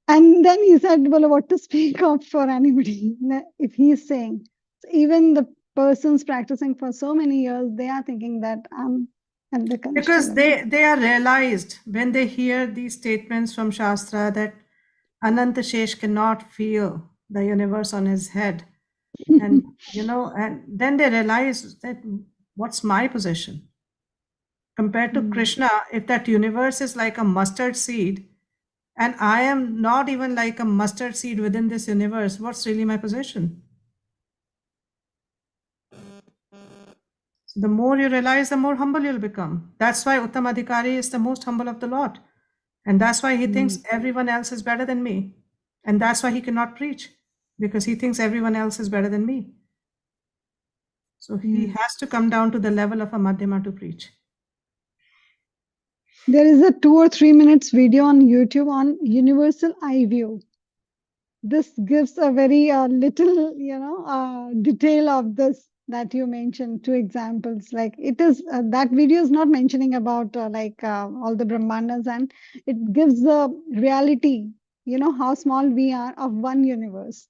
And then he said, well, what to speak of for anybody? If he's saying, even the persons practicing for so many years, they are thinking that I'm at the Kanishta Because level. they are realized when they hear these statements from Shastra that Ananta Shesh cannot feel the universe on his head. And, and then they realize that what's my position? Compared to Krishna, if that universe is like a mustard seed, and I am not even like a mustard seed within this universe, what's really my position? So the more you realize, the more humble you'll become. That's why Uttam Adhikari is the most humble of the lot. And that's why he thinks everyone else is better than me. And that's why he cannot preach, because he thinks everyone else is better than me. So he has to come down to the level of a Madhyama to preach. There is a 2 or 3 minutes video on YouTube on universal eye view. This gives a very little, detail of this that you mentioned. 2 examples. Like it is that video is not mentioning about all the Brahmandas, and it gives the reality. How small we are of one universe.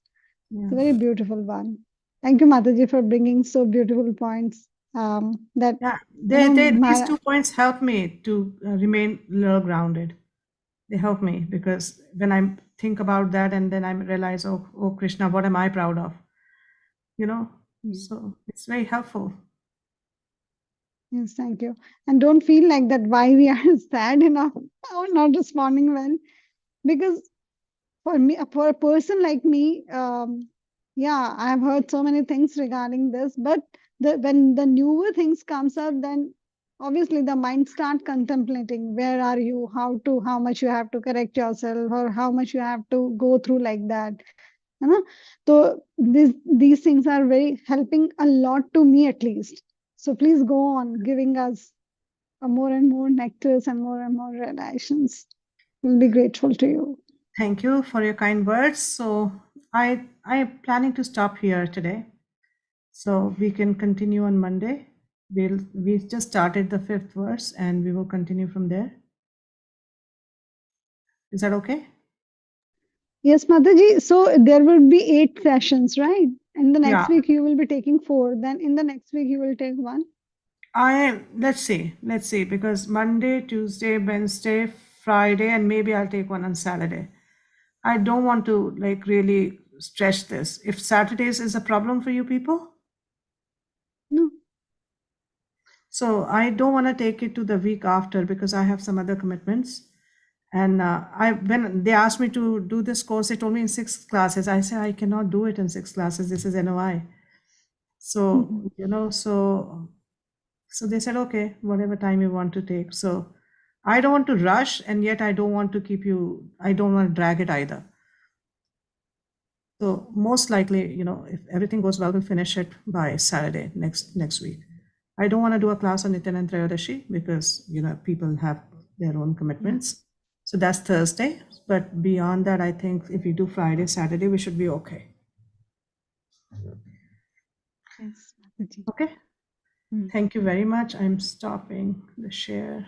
It's a very beautiful one. Thank you, Mataji, for bringing so beautiful points. That These 2 points help me to remain little grounded. They help me because when I think about that and then I realize, oh Krishna, what am I proud of? So it's very helpful. Yes, thank you. And don't feel like that why we are sad enough or not responding well. Because for me, for a person like me, I have heard so many things regarding this, but when the newer things comes up, then obviously the mind start contemplating where are you, how much you have to correct yourself, or how much you have to go through like that. So these things are very helping a lot to me at least. So please go on giving us more and more nectars and more realizations. We'll be grateful to you. Thank you for your kind words. So I am planning to stop here today. So we can continue on Monday. We just started the 5th verse and we will continue from there. Is that okay? Yes, Mataji. So there will be 8 sessions, right? And the next Yeah. week you will be taking 4. Then in the next week you will take 1. Let's see, because Monday, Tuesday, Wednesday, Friday, and maybe I'll take one on Saturday. I don't want to really stretch this. If Saturdays is a problem for you people? No. So I don't want to take it to the week after because I have some other commitments. And when they asked me to do this course, they told me in 6 classes. I said, I cannot do it in 6 classes. This is NOI. So, so they said, okay, whatever time you want to take. So I don't want to rush, and yet I don't want to I don't want to drag it either. So most likely, if everything goes well, we'll finish it by Saturday next week. I don't want to do a class on Nitin and Trayodashi because, people have their own commitments. So that's Thursday. But beyond that, I think if we do Friday, Saturday, we should be okay. Yes. Okay. Thank you very much. I'm stopping the share.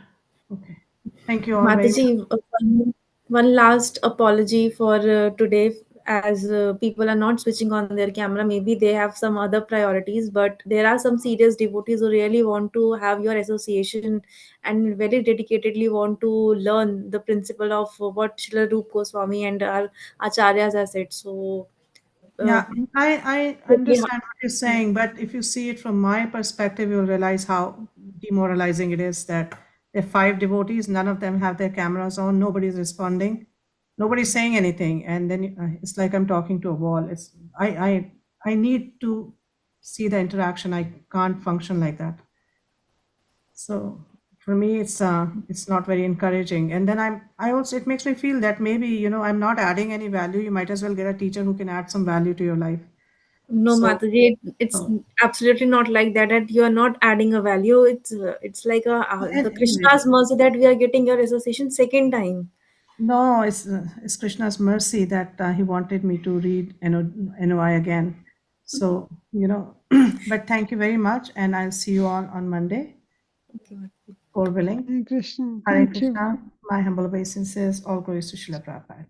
Okay. Thank you all very much. Mataji, one last apology for today, as people are not switching on their camera. Maybe they have some other priorities, but there are some serious devotees who really want to have your association and very dedicatedly want to learn the principle of what Srila Rupa Goswami and our acharyas have said. So, Yeah, I understand what you're saying, but if you see it from my perspective, you'll realize how demoralizing it is that there are 5 devotees, none of them have their cameras on, nobody's responding, nobody's saying anything, and then it's like I'm talking to a wall. I need to see the interaction. I can't function like that. So for me, it's not very encouraging. And then it makes me feel that maybe, I'm not adding any value. You might as well get a teacher who can add some value to your life. No, So- Mataji, it's absolutely not like that. That you are not adding a value. It's like the Anyway. Krishna's mercy that we are getting your association second time. No, it's Krishna's mercy that he wanted me to read NOI again. So, but thank you very much. And I'll see you on Monday. Okay, Mataji. God willing. Hare Krishna. Hare Thank you. Krishna. My humble obeisances. All glories to Srila Prabhupada.